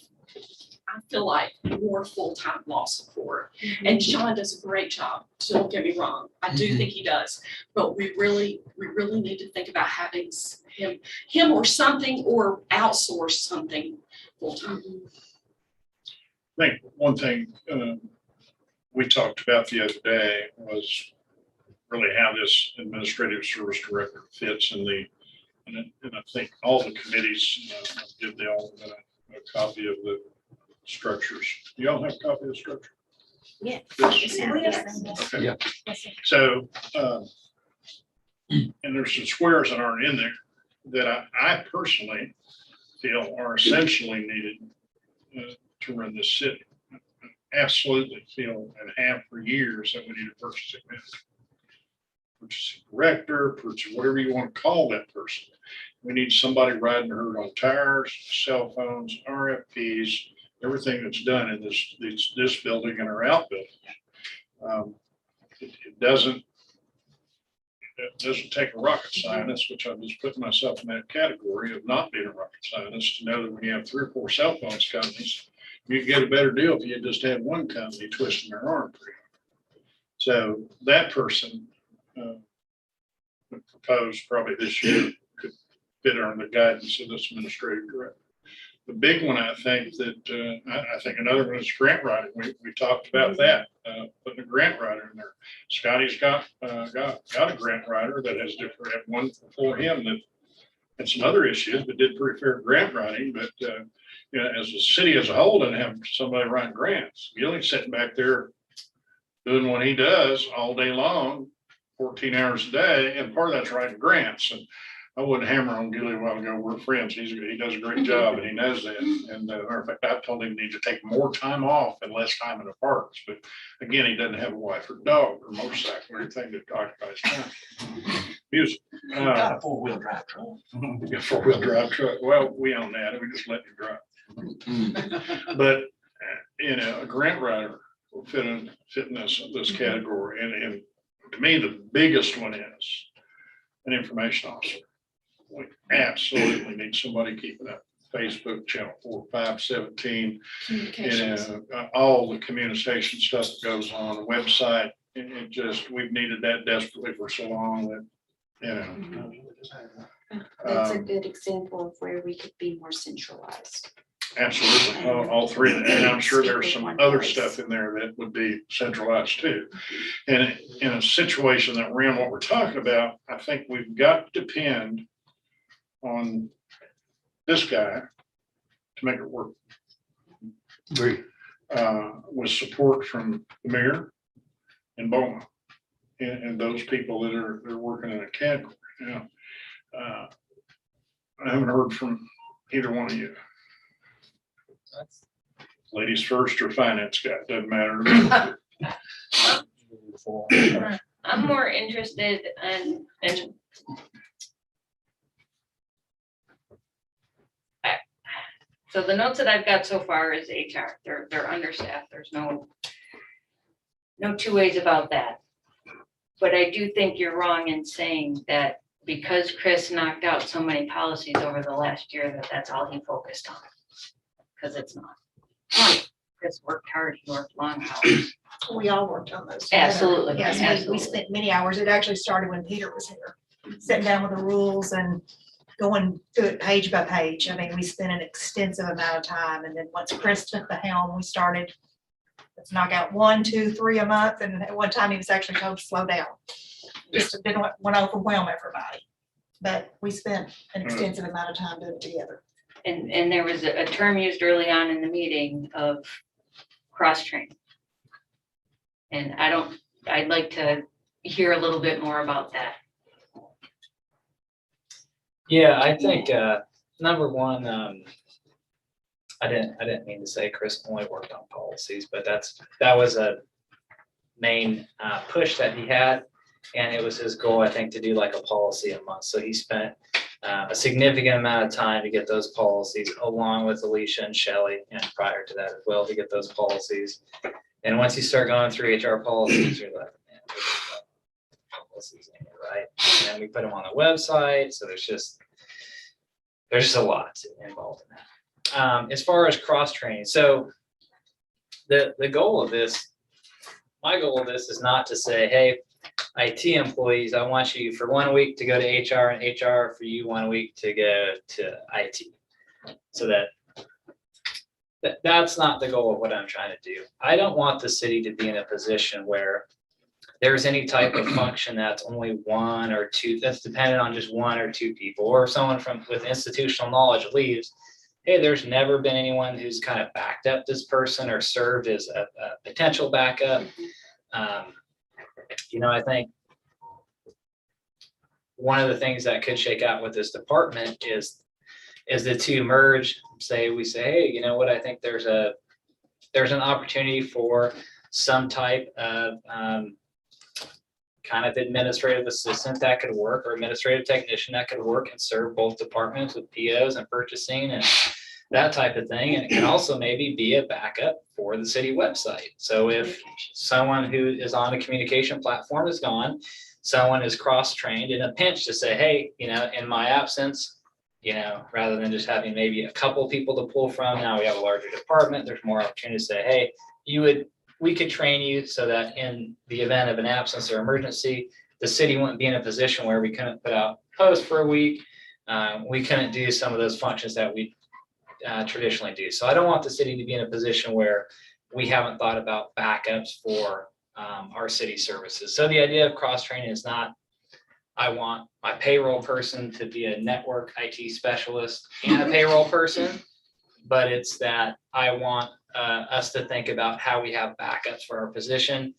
H: I feel like, more full-time law support. And John does a great job. Don't get me wrong. I do think he does. But we really need to think about having him or something, or outsource something full-time.
A: I think one thing we talked about the other day was really how this administrative service director fits in the, and I think all the committees give the Alderman a copy of the structures. Do y'all have a copy of the structure?
D: Yeah.
A: Yes.
F: Yes.
A: Okay.
E: Yeah.
A: So, and there's some squares that aren't in there that I personally feel are essentially needed to run this city. I absolutely feel and have for years that we need a purchasing manager, purchasing director, whatever you want to call that person. We need somebody riding herd on tires, cell phones, RFPs, everything that's done in this building and our outbuildings. It doesn't take a rocket scientist, which I'm just putting myself in that category of not being a rocket scientist, to know that when you have 3 or 4 cell phones companies, you can get a better deal if you just had one company twisting their arm for you. So that person would propose probably this year could fit under the guidance of this administrative director. The big one, I think that I think another one is grant writing. We talked about that, putting a grant writer in there. Scotty's got a grant writer that has different, had one before him that had some other issues, but did pretty fair grant writing. But you know, as a city as a whole, doesn't have somebody writing grants. Gilly's sitting back there doing what he does all day long, 14 hours a day, and part of that's writing grants. And I wouldn't hammer on Gilly a while ago. We're friends. He does a great job and he knows that. And matter of fact, I told him he needs to take more time off and less time in the parks. But again, he doesn't have a wife or dog or motorcycle or anything that occupies time. Music.
C: Got a four-wheel drive truck.
A: Four-wheel drive truck. Well, we own that. We just let you drive.
C: Mm.
A: But, a grant writer will fit in this category. And to me, the biggest one is an information officer. We absolutely need somebody keeping up Facebook, channel 4, 5, 17,
H: Communications.
A: all the communication stuff that goes on the website. It just, we've needed that desperately for so long that,
D: That's a good example of where we could be more centralized.
A: absolutely, all three. And I'm sure there's
D: Speak
A: some
D: with one
A: other
D: voice.
A: stuff in there that would be centralized too. And in a situation that we're in, what we're talking about, I think we've got to depend on this guy to make it work. With support from the mayor and Bowman and those people that are working in a category. I haven't heard from either one of you. Ladies first or finance guy, doesn't matter.
I: I'm more interested in so the notes that I've got so far is HR, they're understaffed, there's no two ways about that. But I do think you're wrong in saying that because Chris knocked out so many policies over the last year, that's all he focused on. Because it's not. Chris worked hard, he worked long hours.
F: We all worked on those. together.
I: Absolutely,
F: Yes, we
I: absolutely.
F: spent many hours. It actually started when Peter was here, sitting down with the rules and going through it page by page. I mean, we spent an extensive amount of time. And then once Chris took the helm, we started, let's knock out 1, 2, 3 a month. And at one time he was actually told to slow down. Just didn't want to overwhelm everybody. But we spent an extensive amount of time doing it together.
I: And there was a term used early on in the meeting of cross-training. And I'd like to hear a little bit more about that.
G: Yeah, I think, number one, I didn't mean to say Chris only worked on policies, but that was a main push that he had. And it was his goal, I think, to do like a policy a month. So he spent a significant amount of time to get those policies along with Alicia and Shelley, and prior to that as well, to get those policies. And once you start going through HR policies, you're like, man, there's policies in here, right? And then we put them on the website. So there's just a lot involved in that. As far as cross-training, so the goal of this, my goal of this is not to say, hey, IT employees, I want you for 1 week to go to HR and HR for you 1 week to go to IT. So that's not the goal of what I'm trying to do. I don't want the city to be in a position where there's any type of function that's only 1 or 2, that's dependent on just 1 or 2 people, or if someone with institutional knowledge leaves, hey, there's never been anyone who's kind of backed up this person or served as a potential backup. I think one of the things that could shake out with this department is the two merge. We say, hey, you know what? I think there's an opportunity for some type of kind of administrative assistant that could work, or administrative technician that could work and serve both departments with POs and purchasing and that type of thing. And it can also maybe be a backup for the city website. So if someone who is on a communication platform is gone, someone is cross-trained in a pinch to say, hey, in my absence, rather than just having maybe a couple people to pull from, now we have a larger department, there's more opportunity to say, hey, we could train you so that in the event of an absence or emergency, the city wouldn't be in a position where we couldn't put out posts for a week. We couldn't do some of those functions that we traditionally do. So I don't want the city to be in a position where we haven't thought about backups for our city services. So the idea of cross-training is not, I want my payroll person to be a network IT specialist and a payroll person, but it's that I want us to think about how we have backups for our position.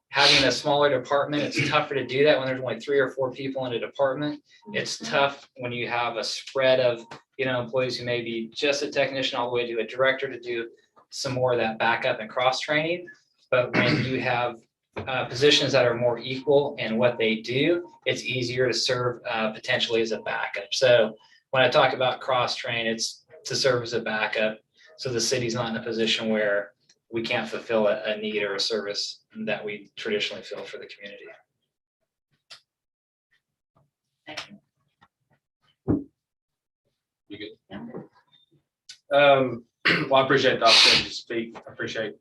G: having a smaller department, it's tougher to do that when there's only 3 or 4 people in a department. It's tough when you have a spread of, employees who may be just a technician all the way to a director to do some more of that backup and cross training. But when you have positions that are more equal in what they do, it's easier to serve potentially as a backup. So when I talk about cross train, it's to serve as a backup. So the city's not in a position where we can't fulfill a need or a service that we traditionally fill for the community.
J: You good? Well, I appreciate the opportunity to speak. I appreciate,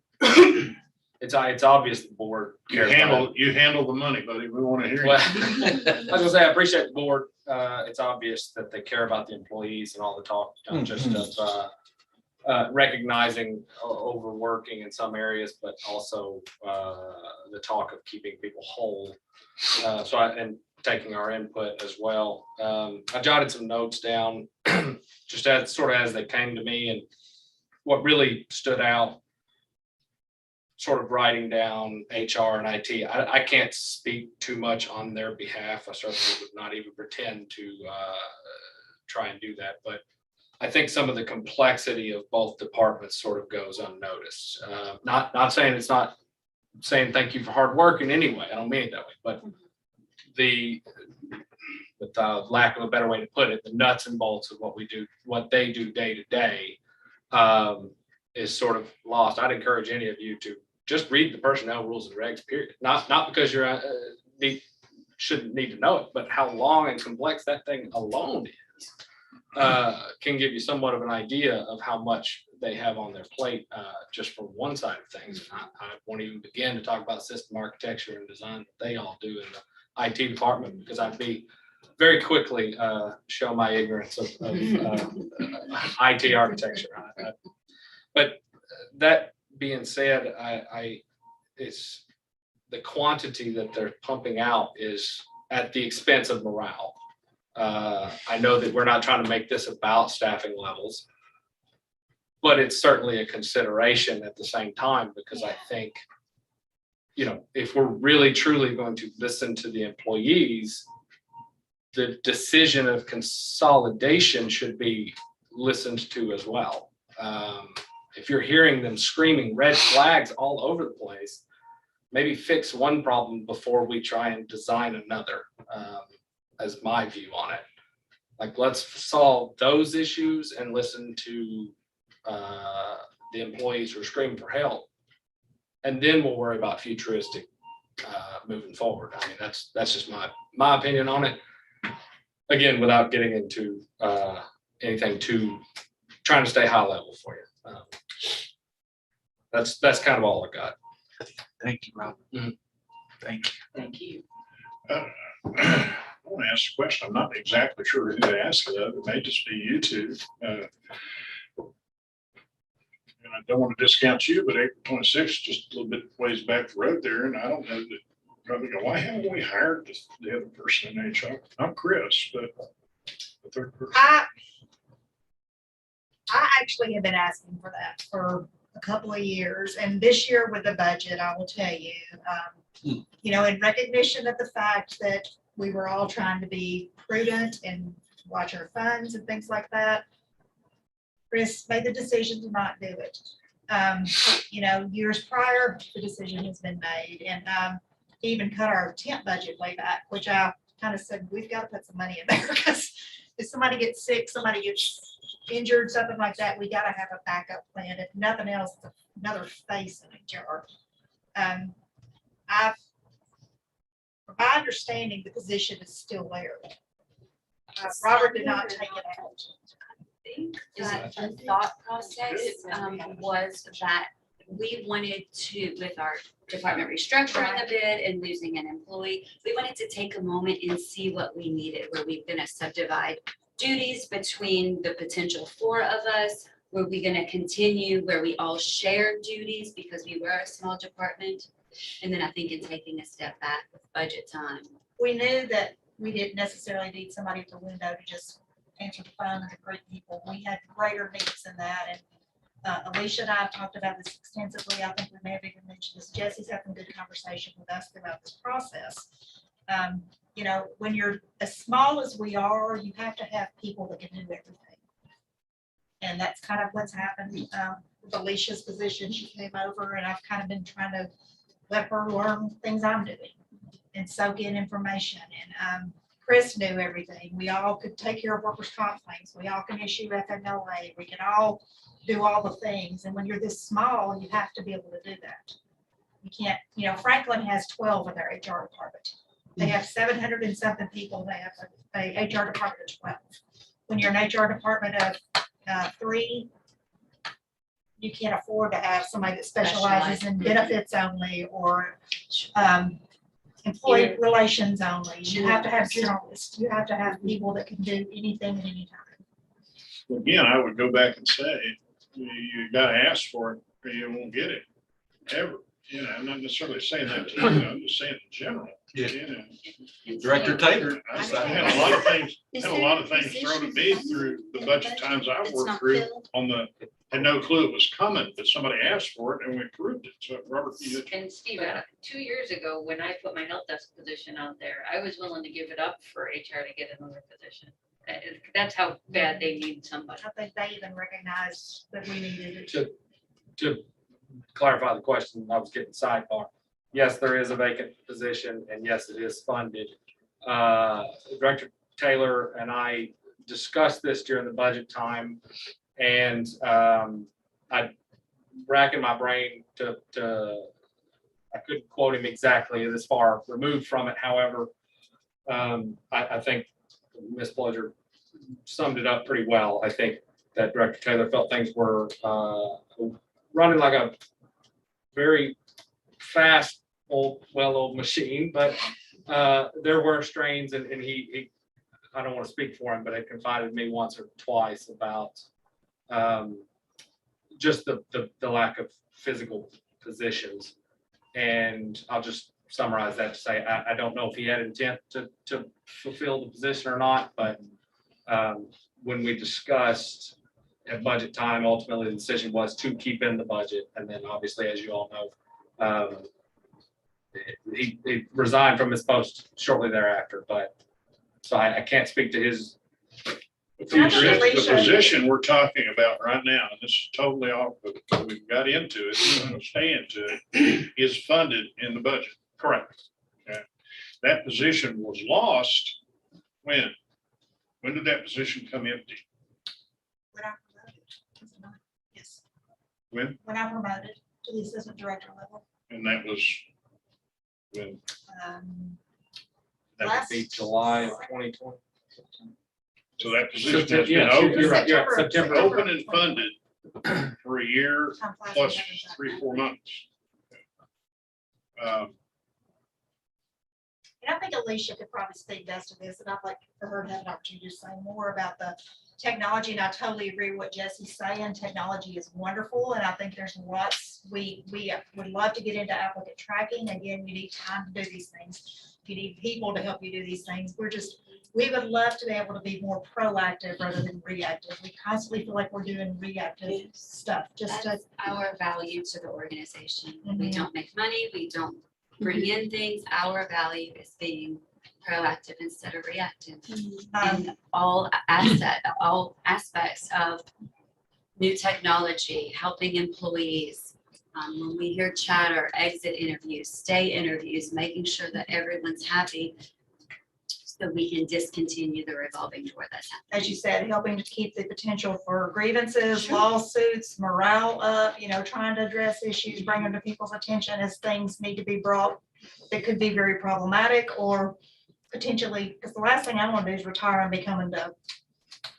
J: it's obvious the board
A: You
J: cares about it.
A: handle the money, buddy. We want to hear
J: Well,
A: you.
J: I was gonna say, I appreciate the board. It's obvious that they care about the employees and all the talk, not just of recognizing overworking in some areas, but also the talk of keeping people whole. And taking our input as well. I jotted some notes down just as they came to me, and what really stood out, sort of writing down HR and IT. I can't speak too much on their behalf. I certainly would not even pretend to try and do that, but I think some of the complexity of both departments sort of goes unnoticed. Not saying it's not saying thank you for hard work in any way. I don't mean it that way, but with lack of a better way to put it, the nuts and bolts of what we do, what they do day to day, is sort of lost. I'd encourage any of you to just read the personnel rules and regs, period. Not because you're shouldn't need to know it, but how long and complex that thing alone is can give you somewhat of an idea of how much they have on their plate just from one side of things. And I won't even begin to talk about system architecture and design that they all do in the IT department, because I'd be very quickly show my ignorance of IT architecture. But that being said, it's the quantity that they're pumping out is at the expense of morale. I know that we're not trying to make this about staffing levels, but it's certainly a consideration at the same time, because I think, if we're really truly going to listen to the employees, the decision of consolidation should be listened to as well. If you're hearing them screaming red flags all over the place, maybe fix one problem before we try and design another, as my view on it. Like, let's solve those issues and listen to the employees who are screaming for help. And then we'll worry about futuristic moving forward. I mean, that's just my opinion on it. Again, without getting into anything too, trying to stay high level for you. That's kind of all I got.
C: Thank you, Rob. Thank you.
H: Thank you.
A: I want to ask a question. I'm not exactly sure who to ask it of. It may just be you two. And I don't want to discount you, but April 26th, just a little bit ways back the road there. And I don't know that, probably go, why haven't we hired the other person in HR? I'm Chris, but the third person.
F: I actually have been asking for that for a couple of years, and this year with the budget, I will tell you, in recognition of the fact that we were all trying to be prudent and watch our funds and things like that, Chris made the decision to not do it. Years prior, the decision has been made, and he even cut our tent budget way back, which I kind of said, we've got to put some money in there, because if somebody gets sick, somebody gets injured, something like that, we got to have a backup plan. If nothing else, another face in HR. From my understanding, the position is still there. Robert did not take it out.
B: The thought process was that we wanted to, with our department restructuring a bit and losing an employee, we wanted to take a moment and see what we needed. Were we going to subdivide duties between the potential 4 of us? Were we going to continue where we all shared duties because we were a small department? And then I think in taking a step back with budget time.
F: We knew that we didn't necessarily need somebody at the window to just answer the phone and greet people. We had greater needs than that. And Alicia and I have talked about this extensively. I think we may have even mentioned this. Jesse's having a good conversation with us throughout this process. You know, when you're as small as we are, you have to have people that can do everything. And that's kind of what's happened with Alicia's position. She came over and I've kind of been trying to let her learn things I'm doing and soak in information. And Chris knew everything. We all could take care of workers' comp claims. We all can issue FMLA. We can all do all the things. And when you're this small, you have to be able to do that. You can't, you know, Franklin has 12 in their HR department. They have 700 and something people. They have a HR department of 12. When you're an HR department of 3, you can't afford to have somebody that specializes in benefits only or employee relations only. You have to have generalists. You have to have people that can do anything at any time.
A: Again, I would go back and say, you gotta ask for it or you won't get it, ever. You know, I'm not necessarily saying that to you, I'm just saying in general.
C: Yeah.
A: You know.
C: Director Taylor.
A: I had a lot of things, thrown at me through the budget times I've worked through on the, had no clue it was coming, but somebody asked for it and we approved it. So Robert, you
I: And Steve, 2 years ago, when I put my help desk position out there, I was willing to give it up for HR to get another position. That's how bad they need somebody.
F: I think they even recognized that we needed it.
J: To clarify the question, I was getting sidebar. Yes, there is a vacant position and yes, it is funded. Director Taylor and I discussed this during the budget time and I racking my brain to I couldn't quote him exactly this far removed from it. However, I think Ms. Bludger summed it up pretty well. I think that Director Taylor felt things were running like a very fast, well-oiled machine, but there were strains and he, I don't want to speak for him, but had confided in me once or twice about just the lack of physical positions. And I'll just summarize that to say, I don't know if he had intent to fulfill the position or not, but when we discussed at budget time, ultimately the decision was to keep in the budget. And then obviously, as you all know, he resigned from his post shortly thereafter, but so I can't speak to his.
A: the position we're talking about right now, and this is totally off, but we've got into it, we're gonna stay into it, is funded in the budget.
J: Correct.
A: Okay. That position was lost when? When did that position come empty?
F: When I promoted. Yes,
A: When?
F: when I promoted to the assistant director level.
A: And that was when?
J: That would be July of 2020.
A: So that position has been
J: Yeah,
A: open.
J: you're right, you're right.
A: September,
J: September.
A: open and funded for a year plus 3-4 months.
F: And I think Alicia could probably speak best to this, and I'd like for her to have an opportunity to say more about the technology. And I totally agree with what Jesse's saying. Technology is wonderful, and I think there's lots, we would love to get into applicant tracking. Again, you need time to do these things. You need people to help you do these things. We would love to be able to be more proactive rather than reactive. We constantly feel like we're doing reactive stuff, just to.
B: That's our value to the organization. We
F: Mhm.
B: don't make money, we don't bring in things. Our value is being proactive instead of reactive in all aspects of new technology, helping employees. When we hear chatter, exit interviews, stay interviews, making sure that everyone's happy so we can discontinue the revolving door that's happening.
F: As you said, helping to keep the potential for grievances, lawsuits, morale up, trying to address issues, bring them to people's attention as things need to be brought that could be very problematic or potentially, because the last thing I want to do is retire and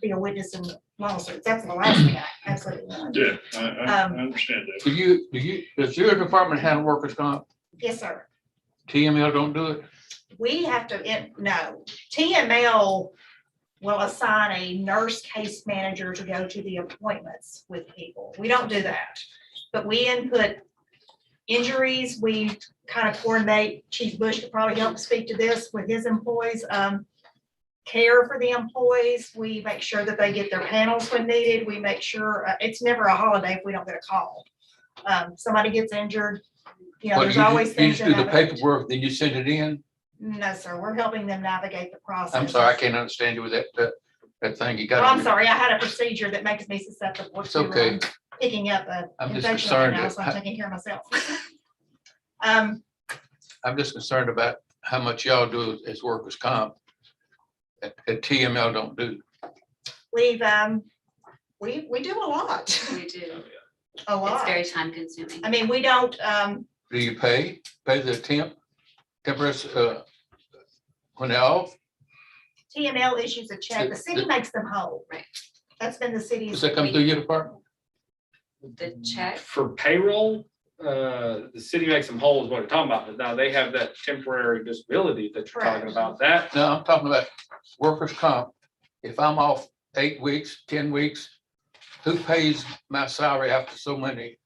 F: be a witness in lawsuits. That's the last thing I absolutely want.
A: Yeah, I understand that.
E: Does your department handle workers' comp?
F: Yes, sir.
E: TML don't do it?
F: We have to, no, TML will assign a nurse case manager to go to the appointments with people. We don't do that, but we input injuries. We kind of coordinate. Chief Bush could probably help speak to this with his employees. care for the employees. We make sure that they get their panels when needed. We make sure, it's never a holiday if we don't get a call. Somebody gets injured, you know,
E: But
F: there's
E: you
F: always
E: you
F: things
E: just
F: to
E: do the
F: navigate.
E: paperwork, then you send it in?
F: No, sir, we're helping them navigate the process.
E: I'm sorry, I can't understand you with that thing you got.
F: Well, I'm sorry, I had a procedure that makes me susceptible
E: It's
F: to
E: okay.
F: picking up a
E: I'm just
F: infection right
E: concerned
F: now,
E: that-
F: so I'm taking care of myself.
E: I'm just concerned about how much y'all do as workers' comp that TML don't do.
F: We do a lot,
B: We do.
F: a
B: It's
F: lot.
B: very time consuming.
F: I mean, we don't,
E: Do you pay the temporary, when they're off?
F: TML issues a check, the city makes them whole.
B: Right.
F: That's been the
E: Does
F: city's.
E: that come through your department?
B: The check,
J: For payroll, the city makes them whole is what we're talking about, but now they have that temporary disability that you're talking
F: Correct.
J: about, that.
E: No, I'm talking about workers' comp. If I'm off 8 weeks, 10 weeks, who pays my salary after so many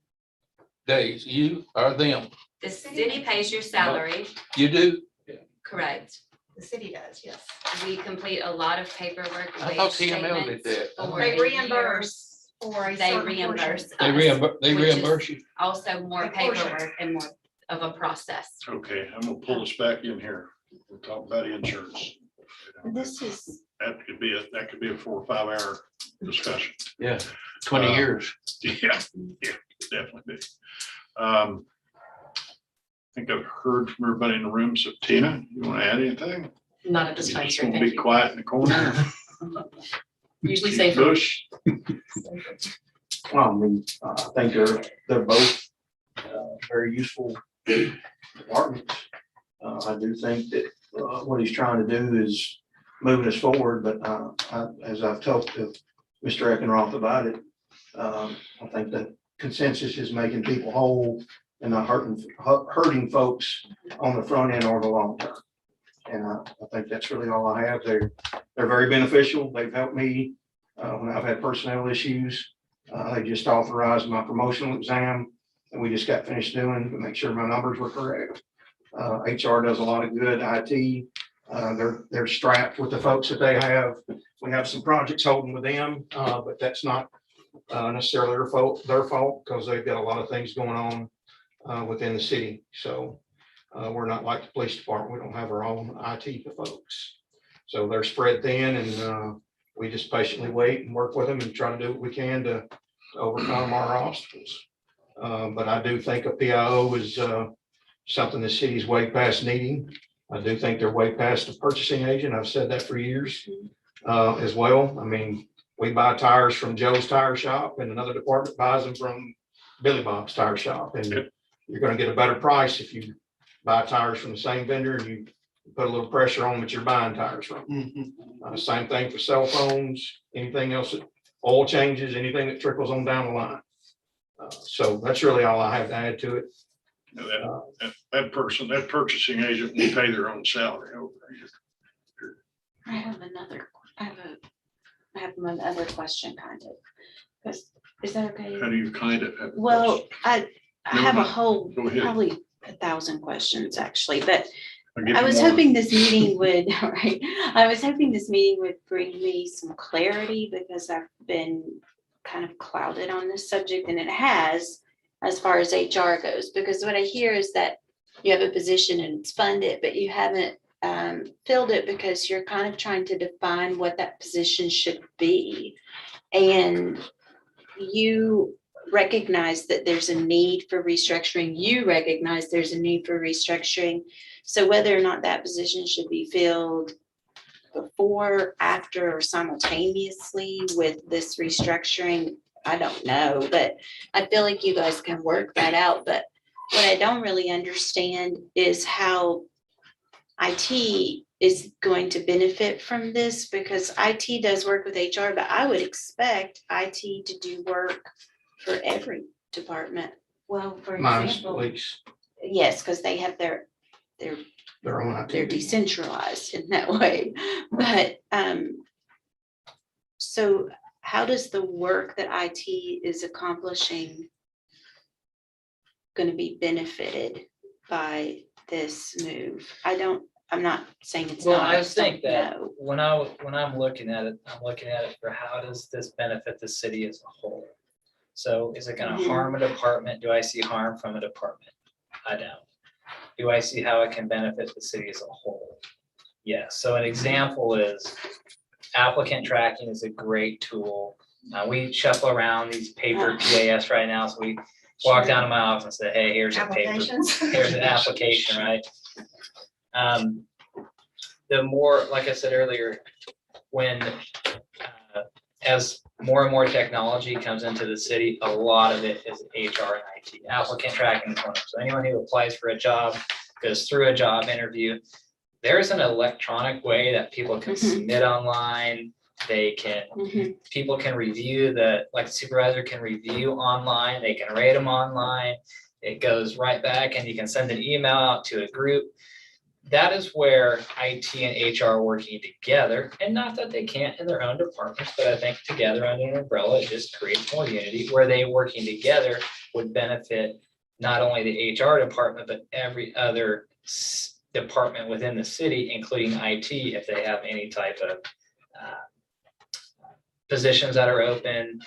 E: days? You or them?
B: the city pays your salary,
E: You do?
B: correct?
F: The city does, yes.
B: We complete a lot of paperwork,
E: I
B: wage
E: thought TML did
B: statements
E: that.
B: for
F: They
B: a year.
F: reimburse for a
B: They
F: certain
B: reimburse
F: portion.
E: They
B: us,
E: they
B: which is-
E: reimburse you?
B: also more
F: A portion.
B: paperwork and more of a process.
A: Okay, I'm gonna pull us back in here. We'll talk about insurance.
D: This is,
A: That could be a 4 or 5 hour discussion.
E: Yeah, 20 years.
A: Yeah, definitely. Be. I think I've heard from everybody in the room. So Tina, you want to add anything?
K: Not at this
A: You
K: time,
A: just
K: sir.
A: want to
K: Thank
A: be
K: you.
A: quiet in the corner.
K: Usually
A: Keep
K: safer.
A: Bush.
L: I mean, I think they're both very useful departments. I do think that what he's trying to do is moving us forward, but as I've talked to Mr. Eckenroth about it, I think that consensus is making people whole and not hurting folks on the front end or the long term. And I think that's really all I have. They're very beneficial. They've helped me when I've had personnel issues. They just authorized my promotional exam and we just got finished doing to make sure my numbers were correct. HR does a lot of good. IT, they're strapped with the folks that they have. We have some projects holding with them, but that's not necessarily their fault because they've got a lot of things going on within the city. So we're not like the police department. We don't have our own IT folks. So they're spread thin and we just patiently wait and work with them and try to do what we can to overcome our obstacles. But I do think a PIO is something the city's way past needing. I do think they're way past the purchasing agent. I've said that for years as well. I mean, we buy tires from Joe's Tire Shop and another department buys them from Billy Bob's Tire Shop. And you're going to get a better price if you buy tires from the same vendor and you put a little pressure on what you're buying tires from. Same thing for cell phones, anything else, that oil changes, anything that trickles on down the line. So that's really all I have to add to it.
A: That purchasing agent will pay their own salary over there.
D: I have another question kind of. Because, is that okay?
A: How do you kind of? have a
D: Well, I
A: Never
D: have a
A: mind.
D: whole,
A: Go ahead.
D: probably 1,000 questions actually, but
A: I'll give
D: I
A: you
D: was
A: more.
D: hoping this meeting would, right, I was hoping this meeting would bring me some clarity because I've been kind of clouded on this subject and it has as far as HR goes, because what I hear is that you have a position and it's funded, but you haven't filled it because you're kind of trying to define what that position should be. And you recognize that there's a need for restructuring. You recognize there's a need for restructuring. So whether or not that position should be filled before, after, or simultaneously with this restructuring, I don't know, but I feel like you guys can work that out. But what I don't really understand is how IT is going to benefit from this, because IT does work with HR, but I would expect IT to do work for every department.
B: Well, for
L: Minus
B: example,
L: police,
D: Yes, because they have their
L: their own
D: they're
L: IT.
D: decentralized in that way. But so how does the work that IT is accomplishing going to be benefited by this move? I don't I'm not saying it's
G: Well,
D: not.
G: I think
D: don't
G: that
D: know.
G: when I'm looking at it, I'm looking at it for how does this benefit the city as a whole? So is it gonna
D: Mhm.
G: harm a department? Do I see harm from a department? I don't. Do I see how it can benefit the city as a whole? Yes. So an example is applicant tracking is a great tool. We shuffle around these paper PAS right now, so we walk down to my office and say, hey, here's a paper,
F: Applications.
G: here's an application, right? The more, like I said earlier, when as more and more technology comes into the city, a lot of it is HR and IT. Applicant tracking is one of them. So anyone who applies for a job, goes through a job interview, there's an electronic way that people can
D: Mhm.
G: submit online. They can,
D: Mhm.
G: people can review like the supervisor can review online, they can rate them online. It goes right back and you can send an email out to a group. That is where IT and HR are working together, and not that they can't in their own departments, but I think together under an umbrella, it just creates more unity, where they working together would benefit not only the HR department, but every other department within the city, including IT, if they have any type of positions that are open,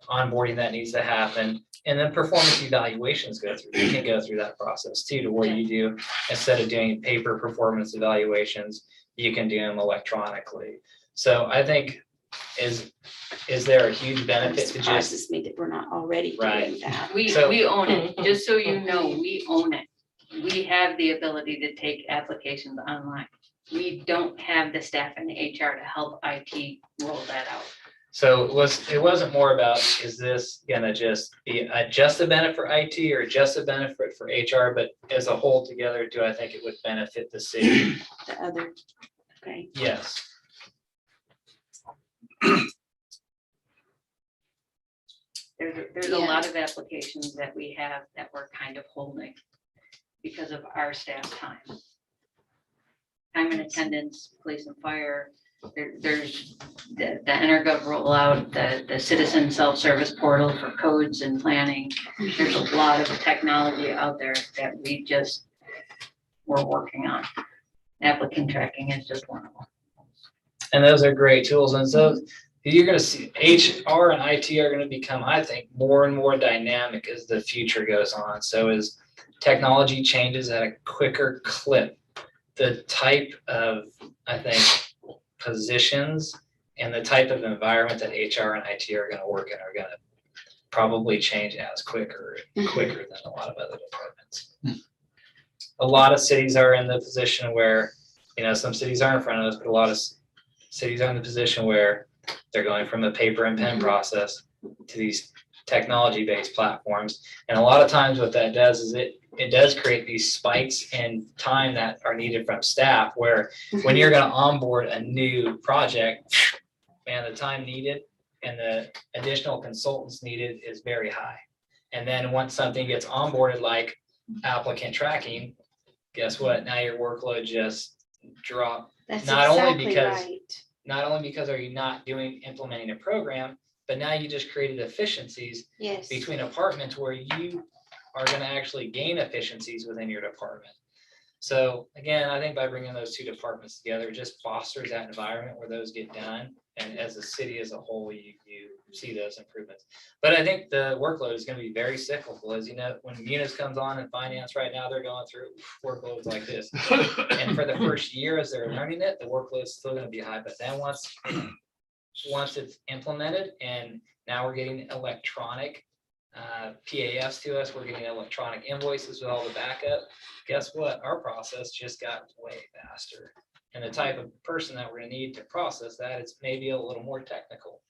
G: onboarding that needs to happen. And then performance evaluations you can go through that process too, to where you do, instead of doing paper performance evaluations, you can do them electronically. So I think is there a huge
D: It
G: benefit to just,
D: surprises me that we're not already doing
G: Right.
D: that.
I: We
G: So-
I: own it, just so you know, we own it. We have the ability to take applications online. We don't have the staff in HR to help IT roll that out.
G: so it wasn't more about, is this gonna just be just a benefit for IT or just a benefit for HR, but as a whole together, do I think it would benefit the city?
D: The other, okay.
G: Yes.
I: There's a lot of applications that we have that we're kind of holding because of our staff time. Time and attendance, police and fire, there's the EnerGov rollout, the citizen self-service portal for codes and planning. There's a lot of technology out there that we're working on. Applicant tracking is just one of them.
G: And those are great tools. And so you're gonna see HR and IT are gonna become, I think, more and more dynamic as the future goes on. So as technology changes at a quicker clip, the type of, I think, positions and the type of environment that HR and IT are gonna work in are gonna probably change as quicker than a lot of other departments. A lot of cities are in the position where, some cities are in front of us, but a lot of cities are in the position where they're going from a paper and pen process to these technology-based platforms. And a lot of times what that does is it does create these spikes in time that are needed from staff, where when you're gonna onboard a new project, man, the time needed and the additional consultants needed is very high. And then once something gets onboarded, like applicant tracking, guess what? Now your workload just dropped.
D: That's
G: Not only
D: exactly
G: because-
D: right.
G: Not only because are you not implementing a program, but now you just created efficiencies
D: Yes.
G: between departments where you are gonna actually gain efficiencies within your department. So again, I think by bringing those two departments together, it just fosters that environment where those get done. And as a city as a whole, you see those improvements. But I think the workload is gonna be very cyclical. As you know, when Munis comes on in finance right now, they're going through workloads like this. And for the first year, as they're learning it, the workload is still gonna be high. But then once it's implemented, and now we're getting electronic PAFs to us, we're getting electronic invoices with all the backup. Guess what? Our process just got way faster. And the type of person that we're gonna need to process that, it's maybe a little more technical,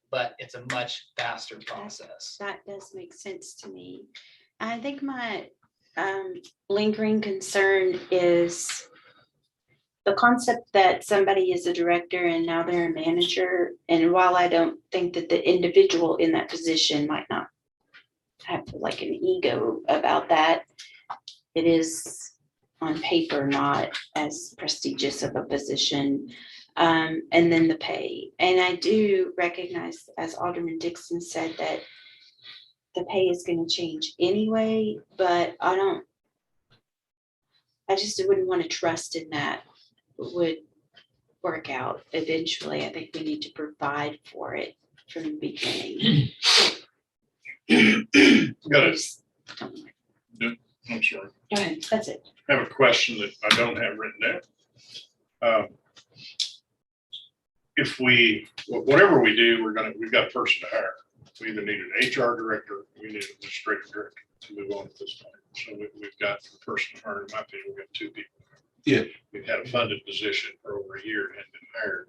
G: but it's a much faster process.
D: That does make sense to me. I think my lingering concern is the concept that somebody is a director and now they're a manager. And while I don't think that the individual in that position might not have like an ego about that, it is on paper not as prestigious of a position. And then the pay. And I do recognize, as Alderman Dixon said, that the pay is going to change anyway, but I I just wouldn't want to trust in that would work out eventually. I think we need to provide for it from the beginning.
A: Got
D: I
A: it.
D: just don't like-
A: I'm sorry.
D: Go ahead, that's it.
A: I have a question that I don't have written down. If whatever we do, we've got a person to hire. We either need an HR director, we need an administrative director to move on at this point. So we've got a person to hire. In my opinion, we've got two people.
C: Yeah.
A: We've had a funded position for over a year and hadn't been hired.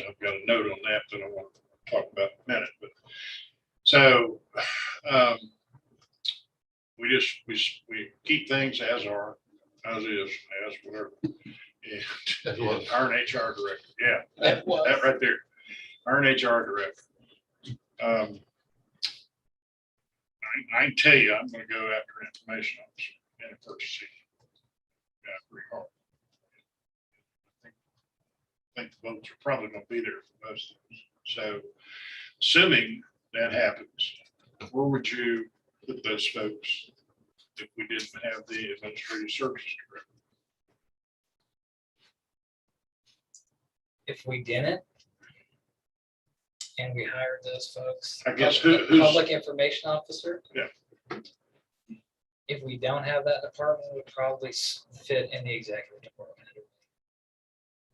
A: I've got a note on that that I want to talk about in a minute, but so we keep things as are, as is, as whatever. And our HR director, yeah, that right there, our HR director. I can tell you, I'm gonna go after an information officer and a purchasing. Yeah, pretty hard. I think the votes are probably gonna be there for most of us. So assuming that happens, where would you put those folks if we didn't have the administrative services director?
G: If we didn't, and we hired those folks.
A: I guess
G: Public
A: who's-
G: Public information officer.
A: Yeah.
G: If we don't have that department, it would probably fit in the executive department.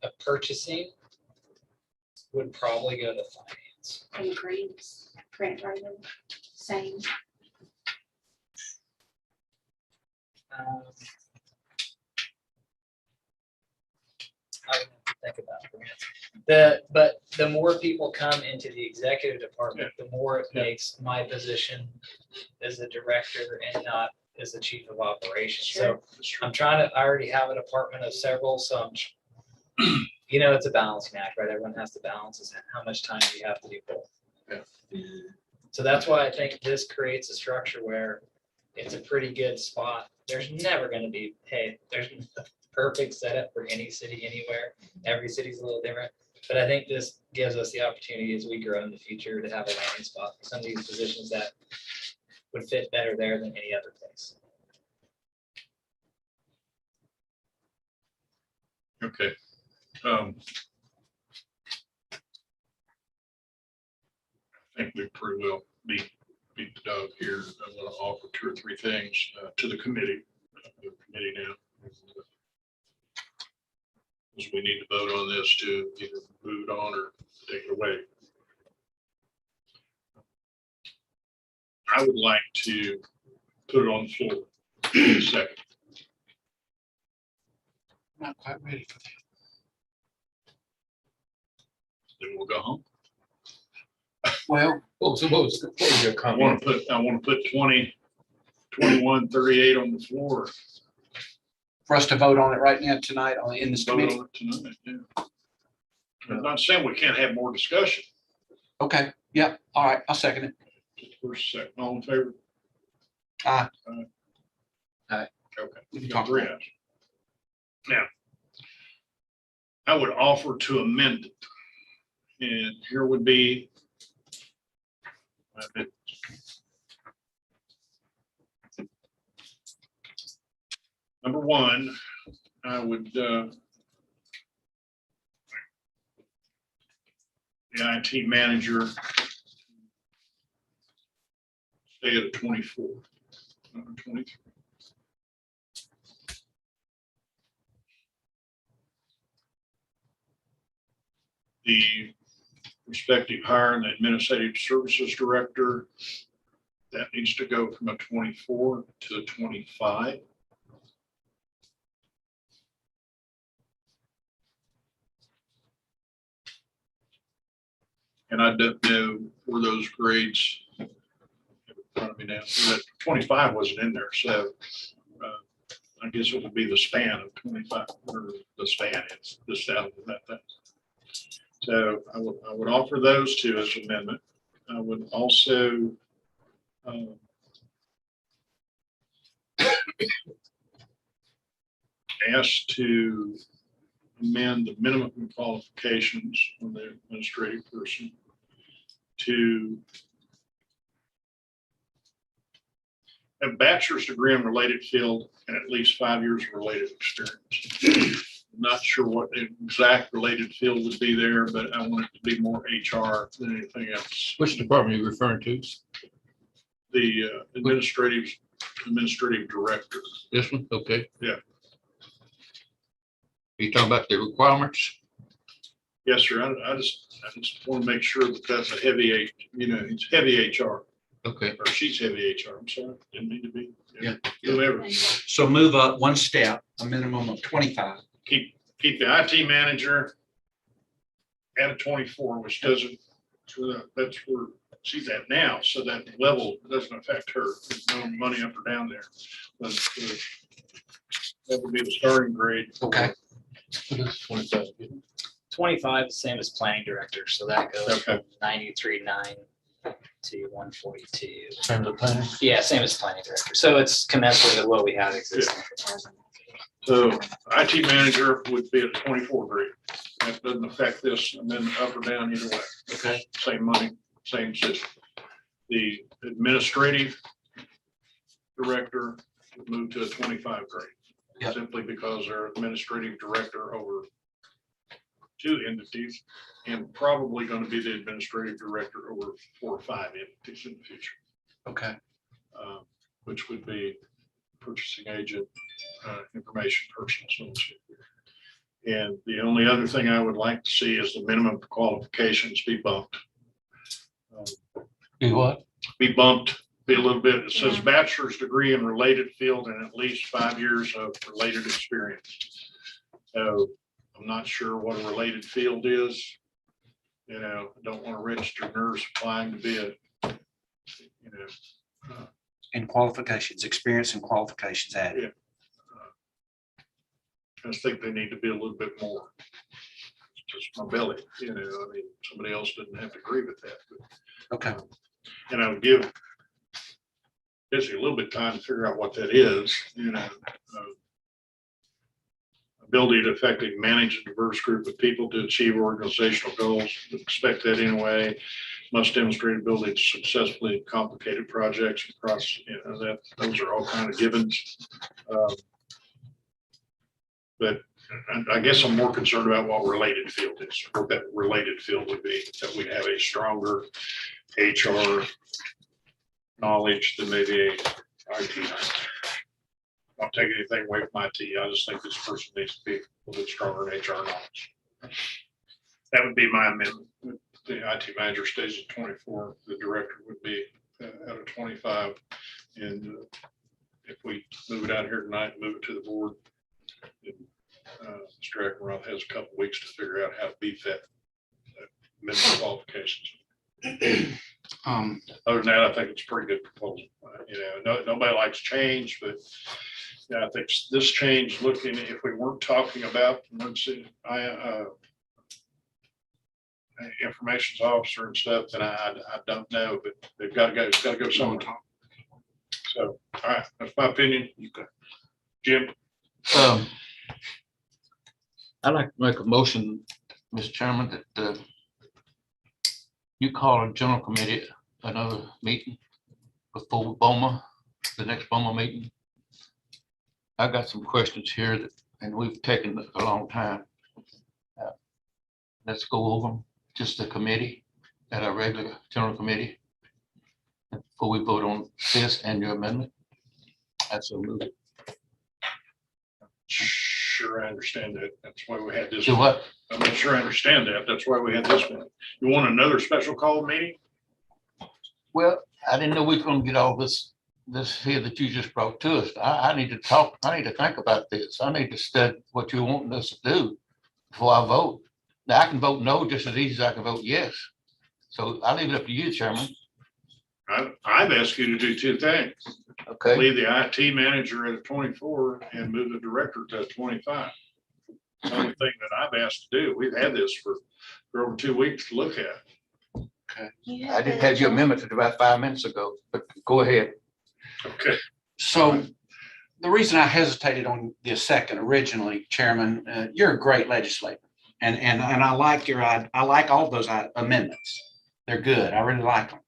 G: A purchasing would probably go to finance.
D: And grant writer, same.
G: Um, I would have to think about grants. But the more people come into the executive department, the more it
A: Yeah.
G: makes my position as the director and not as the chief of operations. So I'm trying to, I already have a department of several, so it's a balancing act, right? Everyone has to balance is how much time do you have to do both. So that's why I think this creates a structure where it's a pretty good spot. There's never gonna be, there's a perfect setup for any city anywhere. Every city's a little different. But I think this gives us the opportunity as we grow in the future to have a landing spot for some of these positions that would fit better there than any other place.
A: Okay. I think we pretty well beat the dog here. I want to offer two or three things to the committee. The committee now. Because we need to vote on this to either move it on or take it away. I would like to put it on the floor in a second.
C: I'm not quite ready for that.
A: Then we'll go home.
C: Well,
E: What was your
A: I
E: comment?
A: want to put 2138 on the floor.
C: for us to vote on it right now tonight in this
A: Vote
C: committee.
A: on it tonight, yeah. I'm not saying we can't have more discussion.
C: Okay, yeah, all right, I'll second it.
A: Just for a second, all in favor?
C: Aye.
A: Okay.
C: We can
A: Got
C: talk
A: three
C: about it.
A: ayes. Now, I would offer to amend it. And here would be number one, I would the IT manager stay at a 24, not a 23. The respective hire and the administrative services director, that needs to go from a 24 to a 25. And I don't know where those grades in front of me now. That 25 wasn't in there, so I guess it would be the span of 25, or the span is just out of that thing. So I would offer those two as amendment. I would also ask to amend the minimum qualifications on the administrative person to a bachelor's degree in related field and at least 5 years of related experience. Not sure what the exact related field would be there, but I want it to be more HR than anything else.
E: Which department are you referring to?
A: The administrative director.
E: This one? Okay.
A: Yeah.
E: Are you talking about the requirements?
A: Yes, sir. I just want to make sure that that's a heavy, it's heavy HR,
E: Okay.
A: or she's heavy HR. I'm sorry. Didn't mean to be.
E: Yeah.
A: Whoever.
C: So move up one step, a minimum of 25.
A: Keep the IT manager at a 24, which doesn't, that's where she's at now. So that level doesn't affect her. There's no money up or down there. But that would be the starting grade.
C: Okay.
G: 25, same as planning director, so that goes
A: Okay.
G: from 93.9 to 142.
E: Same as the planning?
G: Yeah, same as planning director. So it's commensurate with what we have existing.
A: So IT manager would be at a 24 grade. That doesn't affect this, and then up or down either way.
C: Okay.
A: Same money, same system. The administrative director would move to a 25 grade.
C: Yep.
A: Simply because they're administrative director over 2 entities, and probably going to be the administrative director over 4 or 5 entities in the future,
C: Okay.
A: which would be purchasing agent, information person, so to speak. And the only other thing I would like to see is the minimum qualifications be bumped.
E: Do what?
A: Be bumped, be a little bit. It says bachelor's degree in related field and at least 5 years of related experience. So I'm not sure what a related field is. I don't want to register nurse applying to be
C: And qualifications, experience and qualifications added.
A: I just think they need to be a little bit more. Just my belly, somebody else didn't have to agree with that. But,
C: Okay.
A: and I would give Busy a little bit of time to figure out what that is, ability to effectively manage a diverse group of people to achieve organizational goals, expect that anyway, must demonstrate ability to successfully complicated projects across, those are all kind of givens. But I guess I'm more concerned about what related field is, what that related field would be, that we have a stronger HR knowledge than maybe a IT. Not taking anything away from IT. I just think this person needs to be a little bit stronger in HR knowledge. That would be my amendment. The IT manager stays at 24. The director would be at a 25. And if we move it out here tonight, and move it to the board, Mr. Ackenroth has a couple weeks to figure out how to beat that minimum qualifications. Other than that, I think it's a pretty good proposal. Nobody likes change, but I think this change, looking, if we weren't talking about, let's see, information's officer and stuff, then I don't know, but they've got to go. It's got to go somewhere. So, all right, that's my opinion. You go, Jim.
E: I'd like to make a motion, Mr. Chairman, that you call a general committee another meeting before BOMA, the next BOMA meeting. I got some questions here that, and we've taken a long time. Let's go over them, just the committee, at our regular general committee, before we vote on this and your amendment. That's a move.
A: Sure, I understand that. That's why we had this.
E: Do what?
A: I'm not sure I understand that. That's why we had this one. You want another special call meeting?
E: Well, I didn't know we were gonna get all this here that you just brought to us. I need to talk, I need to think about this. I need to study what you're wanting us to do before I vote. Now, I can vote no just as easy as I can vote yes. So I leave it up to you, Chairman.
A: I've asked you to do 2 things.
E: Okay,
A: Leave the IT manager at a 24 and move the director to a 25. The only thing that I've asked to do, we've had this for over 2 weeks to look at.
E: I didn't have your amendment to about 5 minutes ago, but go ahead.
A: Okay.
C: So the reason I hesitated on the second originally, Chairman, you're a great legislator. And I like I like all those amendments. They're good. I really like them.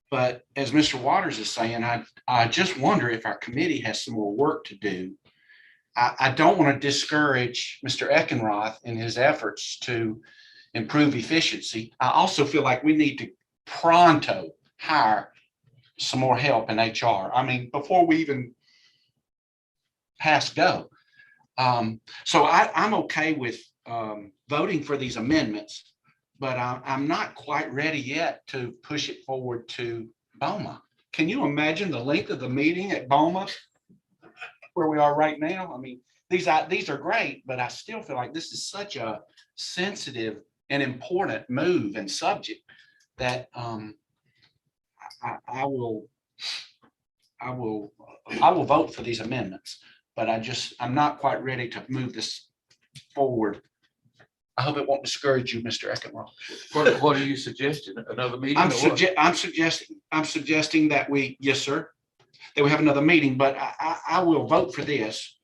C: But as Mr. Waters is saying, I just wonder if our committee has some more work to do. I don't want to discourage Mr. Eckenroth in his efforts to improve efficiency. I also feel like we need to pronto hire some more help in HR. I mean, before we even pass go. So I'm okay with voting for these amendments, but I'm not quite ready yet to push it forward to BOMA. Can you imagine the length of the meeting at BOMA where we are right now? I mean, these are great, but I still feel like this is such a sensitive and important move and subject that I will vote for these amendments, but I'm not quite ready to move this forward. I hope it won't discourage you, Mr. Eckenroth.
E: What are you suggesting? Another meeting?
C: I'm
E: or what?
C: I'm suggesting that yes, sir, that we have another meeting, but I will vote for this.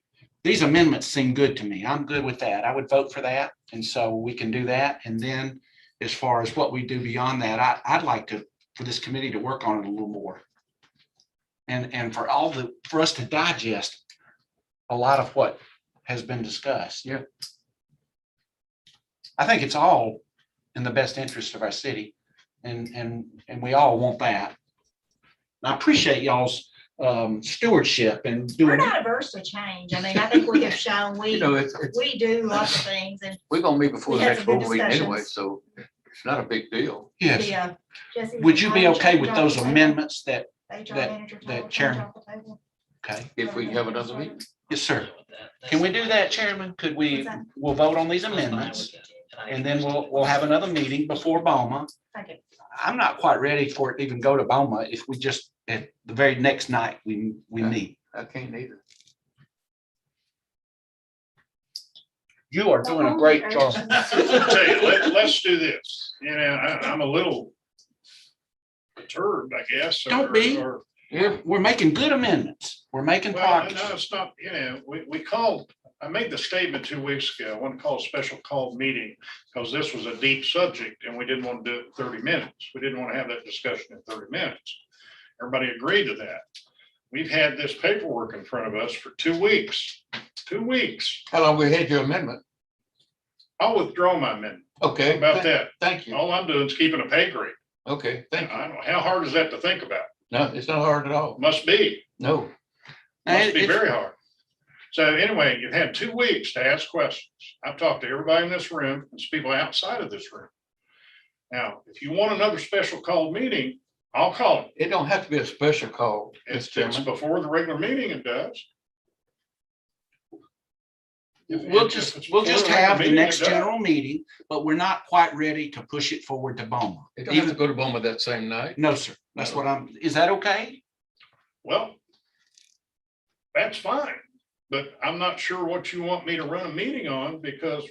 C: These amendments seem good to me. I'm good with that. I would vote for that. And so we can do that. And then as far as what we do beyond that, I'd like for this committee to work on it a little more. And for us to digest a lot of what has been discussed.
E: Yeah.
C: I think it's all in the best interest of our city, and we all want that. I appreciate y'all's stewardship and
F: We're
C: doing.
F: not averse to change. I mean, I think we have shown
E: You know, it's,
F: we do lots of things and
E: we're gonna meet before
F: We
E: the
F: had
E: next
F: some good
E: board meeting anyway,
F: discussions.
E: so it's not a big deal.
C: Yes.
F: the, Jesse.
C: Would you be okay with
F: HR
C: those
F: table,
C: amendments that,
F: HR
C: that-
F: manager
C: that
F: table,
C: chairman-
F: change off the table?
C: okay?
E: If we have another meeting.
C: Yes, sir. Can we do that, Chairman? Could we,
F: What's that?
C: we'll vote on these amendments and then we'll have another meeting before BOMA.
F: Thank you.
C: I'm not quite ready for it to even go to BOMA if we just, at the very next night, we
E: Okay.
C: meet.
E: I can't either.
C: You are doing a great job.
A: I'll tell you, let's do this. You know, I'm a little perturbed, I guess.
C: Don't be.
A: or-
C: We're making good amendments. We're making
A: Well, no,
C: progress.
A: it's not, you know, we called, I made the statement 2 weeks ago, I want to call a special call meeting because this was a deep subject and we didn't want to do it in 30 minutes. We didn't want to have that discussion in 30 minutes. Everybody agreed to that. We've had this paperwork in front of us for 2 weeks. 2 weeks.
E: How long we had your amendment?
A: I'll withdraw my amendment.
E: Okay.
A: How about that?
E: Thank you.
A: All I'm doing is keeping a pay grade.
E: Okay, thank you.
A: I don't know, how hard is that to think about?
E: No, it's not hard at all.
A: Must be.
E: No.
A: Must be
C: It's-
A: very hard. So anyway, you've had 2 weeks to ask questions. I've talked to everybody in this room, and people outside of this room. Now, if you want another special call meeting, I'll call it.
E: It don't have to be a special call, Mr.
A: It's
E: Chairman.
A: before the regular meeting, it does.
C: We'll
A: If
C: just
A: it's before
C: have
A: regular
C: the
A: meeting,
C: next
A: it does.
C: general meeting, but we're not quite ready to push it forward to BOMA.
E: It don't have to go to BOMA that same night.
C: No, sir. That's what is that okay?
A: Well, that's fine, but I'm not sure what you want me to run a meeting on because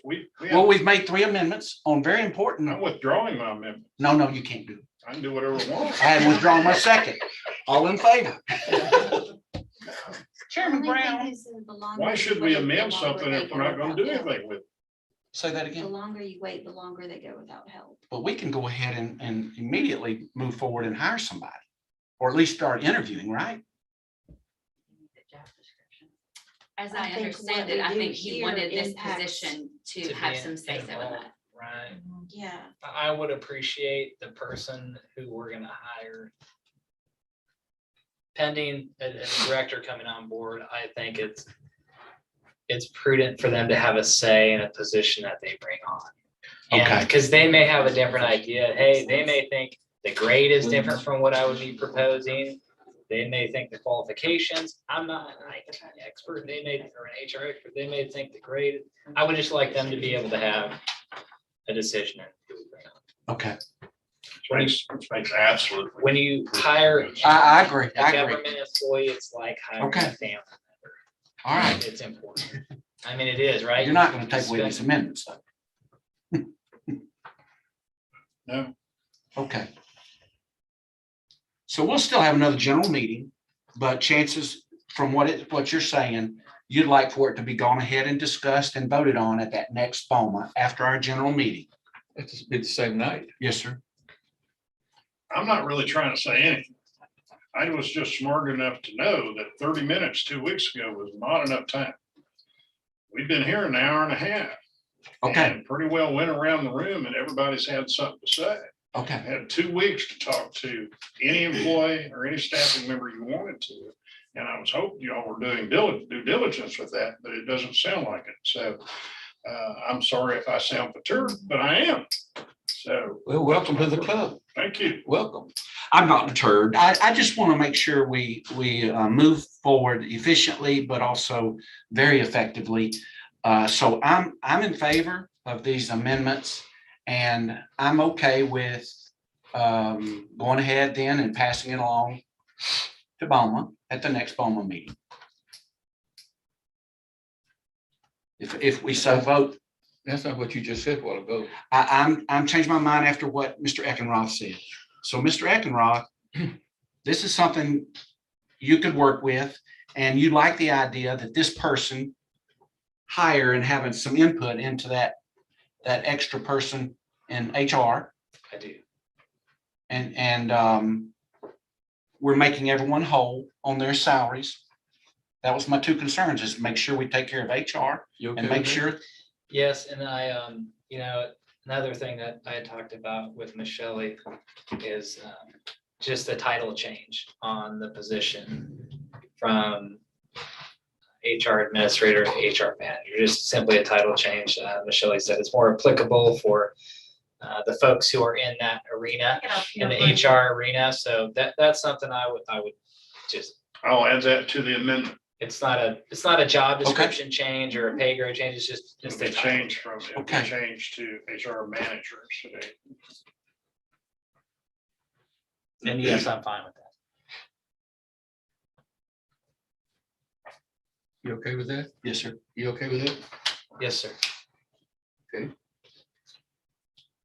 C: Well, we've made 3 amendments on very important.
A: I'm withdrawing my amendment.
C: No, you can't do it.
A: I can do whatever I want.
C: I had withdrawn my second. All in favor? Chairman
B: The only thing
C: Brown,
B: is the longer
A: Why
B: you
A: should we
B: wait, the
A: amend
B: longer
A: something
B: they
A: if
B: go
A: we're not gonna do
B: without help.
A: anything with it?
C: say that
B: The
C: again.
B: longer you wait, the longer they go without help.
C: But we can go ahead and immediately move forward and hire somebody, or at least start interviewing, right?
B: As
D: I
B: I
D: think
B: understand
D: what
B: it, I
D: we do
B: think he
D: here
B: wanted this
D: impacts-
B: position to
G: To
B: have
G: be
B: some say so in
G: involved,
B: that.
G: Right.
D: Yeah,
G: I would appreciate the person who we're gonna hire. Pending a director coming on board, I think it's prudent for them to have a say in a position that they bring on.
C: Okay.
G: And because they may have a different idea. Hey, they may think the grade is different from what I would be proposing. They may think the qualifications, I'm not an IT expert, they may, or an HR expert, they may think the grade. I would just like them to be able to have a decision. in who we bring on.
C: Okay,
A: Which makes absolute.
G: When you hire
C: I agree.
G: a
C: I agree.
G: government employee, it's like hiring a
C: Okay.
G: family member.
C: All right.
G: It's important. I mean, it is, right?
C: You're not going to take away these amendments, though.
A: No.
C: Okay. So we'll still have another general meeting, but chances from what you're saying, you'd like for it to be gone ahead and discussed and voted on at that next BOMA after our general meeting.
E: It's be the same night.
C: Yes, sir.
A: I'm not really trying to say anything. I was just smart enough to know that 30 minutes 2 weeks ago was not enough time. We've been here an hour and a half.
C: Okay,
A: And pretty well went around the room and everybody's had something to say.
C: okay.
A: Had 2 weeks to talk to any employee or any staffing member you wanted to. And I was hoping y'all were doing due diligence with that, but it doesn't sound like it. So I'm sorry if I sound perturbed, but I am. So
E: Well, welcome to the club.
A: thank you.
E: Welcome.
C: I'm not deterred. I just want to make sure we move forward efficiently, but also very effectively. So I'm in favor of these amendments, and I'm okay with going ahead then and passing it along to BOMA at the next BOMA meeting. If we so vote.
E: That's not what you just said a while ago.
C: I'm changed my mind after what Mr. Eckenroth said. So Mr. Eckenroth, this is something you could work with, and you like the idea that this person hire and having some input into that extra person in HR.
G: I do.
C: And we're making everyone whole on their salaries. That was my two concerns, is to make sure we take care of HR
E: You okay
C: and
E: with
C: make
E: that?
C: sure.
G: Yes, and I, another thing that I had talked about with Ms. Shelley is just the title change on the position from HR administrator to HR manager, just simply a title change. Ms. Shelley said it's more applicable for the folks who are in that arena, in the HR arena. So that's something I would just,
A: I'll add that to the amendment.
G: it's not a job description change or a pay grade change. It's just,
A: It's
G: the
A: a
G: title.
A: change from, it'll be
C: Okay.
A: changed to HR manager today.
G: And yes, I'm fine with that.
E: You okay with that?
C: Yes, sir.
E: You okay with it?
G: Yes, sir.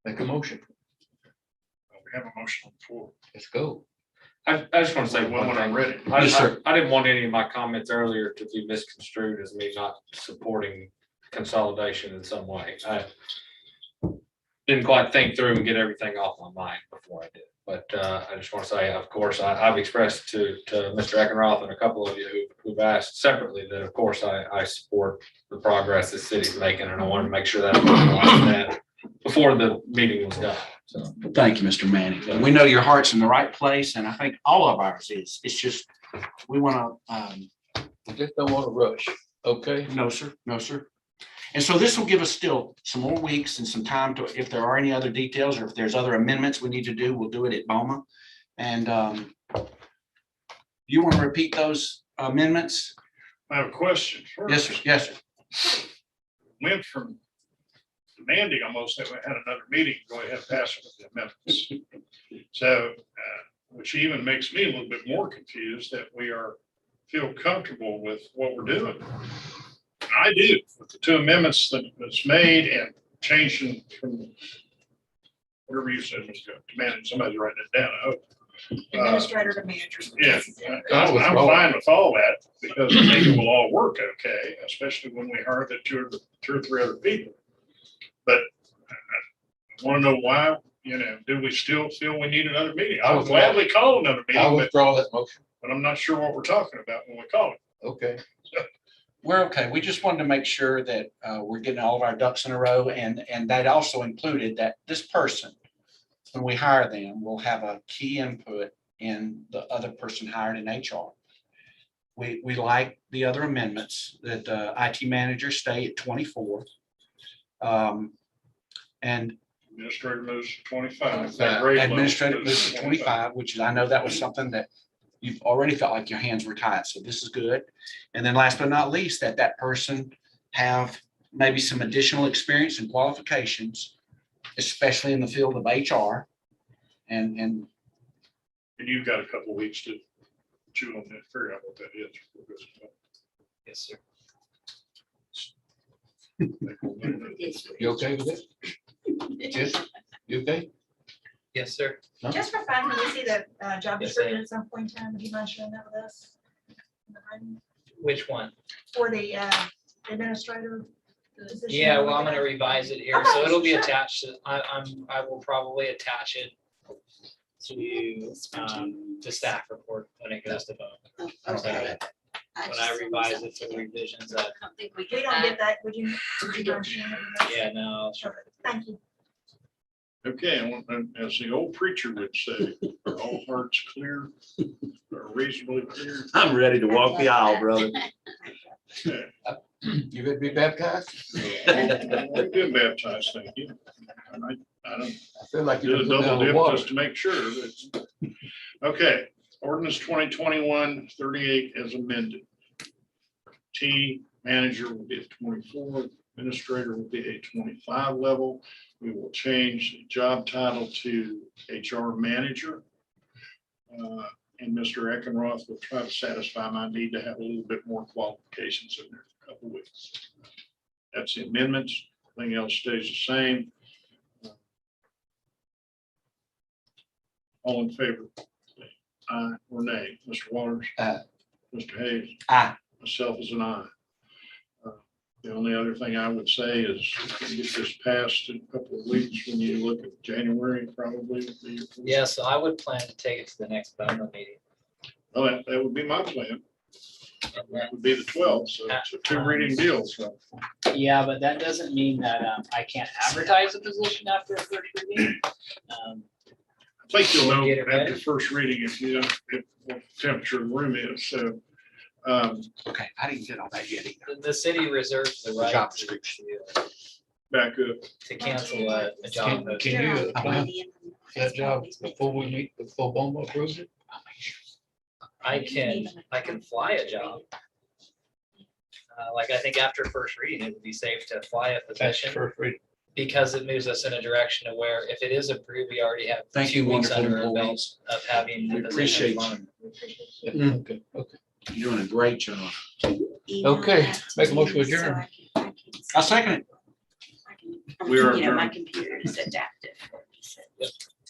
E: Make a motion.
A: We have a motion on the floor.
E: Let's go.
J: I just want to say one
A: When I'm
J: thing.
A: ready.
C: Yes, sir.
J: I didn't want any of my comments earlier to be misconstrued as me not supporting consolidation in some way. I didn't quite think through and get everything off my mind before I did. But I just want to say, of course, I've expressed to Mr. Eckenroth and a couple of you who've asked separately that, of course, I support the progress the city's making, and I wanted to make sure that I was that before the meeting was done. So
C: Thank you, Mr. Manning. And we know your heart's in the right place, and I think all of ours is. It's just, we want to,
E: We just don't want to rush. Okay?
C: no, sir, no, sir. And so this will give us still some more weeks and some time to, if there are any other details or if there's other amendments we need to do, we'll do it at BOMA. And you want to repeat those amendments?
A: I have a question first.
C: Yes, sir. Yes, sir.
A: Went from demanding almost that we had another meeting, go ahead and pass it with the amendments. So, which even makes me a little bit more confused that we feel comfortable with what we're doing. I do, with the two amendments that's made and changing from whatever you said, Mr. Demanding, somebody's writing it down, I hope.
F: Administrator to manager.
A: Yeah, I'm fine with all that because I think it will all work okay, especially when we hire the two or three other people. But I want to know why, do we still feel we need another meeting? I would gladly call another
E: I
A: meeting,
E: withdraw that motion.
A: but I'm not sure what we're talking about when we call it.
E: Okay.
C: We're okay. We just wanted to make sure that we're getting all of our ducks in a row, and that also included that this person, when we hire them, will have a key input in the other person hired in HR. We like the other amendments that the IT manager stay at 24. And
A: Administrator moves to 25.
C: administrative moves to 25, which is, I know that was something that you've already felt like your hands were tied. So this is good. And then last but not least, that person have maybe some additional experience and qualifications, especially in the field of HR. And
A: And you've got a couple of weeks to chew on that, figure out what that is.
G: Yes, sir.
E: You okay with it? Yes? You okay?
G: Yes, sir.
F: Just for fun, can we see the job
G: Yes,
F: description at some point in time? Would you mind sharing that with us?
G: Which one?
F: For the administrator position?
G: Yeah, well, I'm gonna revise it here, so
F: Okay,
G: it'll be
F: sure.
G: attached to, I will probably attach it to staff report when it goes to vote.
D: Oh,
G: So
D: okay.
G: when I revise it for the revisions,
B: I don't think we
F: We
B: get
F: don't
B: that.
F: get that, would you understand it?
G: yeah, no,
F: Sure. Thank you.
A: Okay, I want, as the old preacher would say, are all hearts clear, are reasonably clear?
C: I'm ready to walk the aisle, brother.
A: Okay.
E: You would be baptized?
A: We've been baptized, thank you. And I don't
E: I feel like
A: do
E: you're
A: a
E: putting down
A: double
E: the
A: dip
E: water.
A: just to make sure. Okay, ordinance 2021-38 as amended. T manager will be at 24, administrator will be a 25 level. We will change the job title to HR manager. And Mr. Eckenroth will try to satisfy my need to have a little bit more qualifications in there for a couple weeks. That's the amendments. Everything else stays the same. All in favor? Aye or nay? Mr. Waters?
E: Aye.
A: Mr. Hayes?
C: Aye.
A: Myself is an aye. The only other thing I would say is we can get this passed in a couple of weeks when you look at January, probably. Would be your first-
G: yeah, so I would plan to take it to the next BOMA meeting.
A: Well, that would be my plan.
G: And
A: That
G: then,
A: would be the 12th, so it's a two reading deal, so.
K: Yeah, but that doesn't mean that I can't advertise a position after a first reading.
A: I think you'll know
G: Get it
A: after
G: ready.
A: first reading if you, if what the temperature of the room is, so.
C: Okay, I didn't get all that yet either.
G: the city reserves the right
C: Job
G: to,
C: description.
A: Back up.
G: to cancel a job
E: Can
G: posting.
E: you apply that job before we meet, before BOMA approves it?
G: I can fly a job. Like, I think after first reading, it would be safe to fly a
E: That's
G: position
E: first reading.
G: because it moves us in a direction of where if it is approved, we already have
C: Thank you,
G: 2 weeks
C: wonderful
G: under our belt
C: employees.
G: of having.
C: We
G: the position
C: appreciate
G: flown.
E: Yeah,
C: Mm.
E: Okay, okay.
C: You're doing a great job.
E: Okay, make a motion to adjourn.
C: I'll second it.
A: We are
D: You know, my
A: adjourned.
D: computer is adaptive.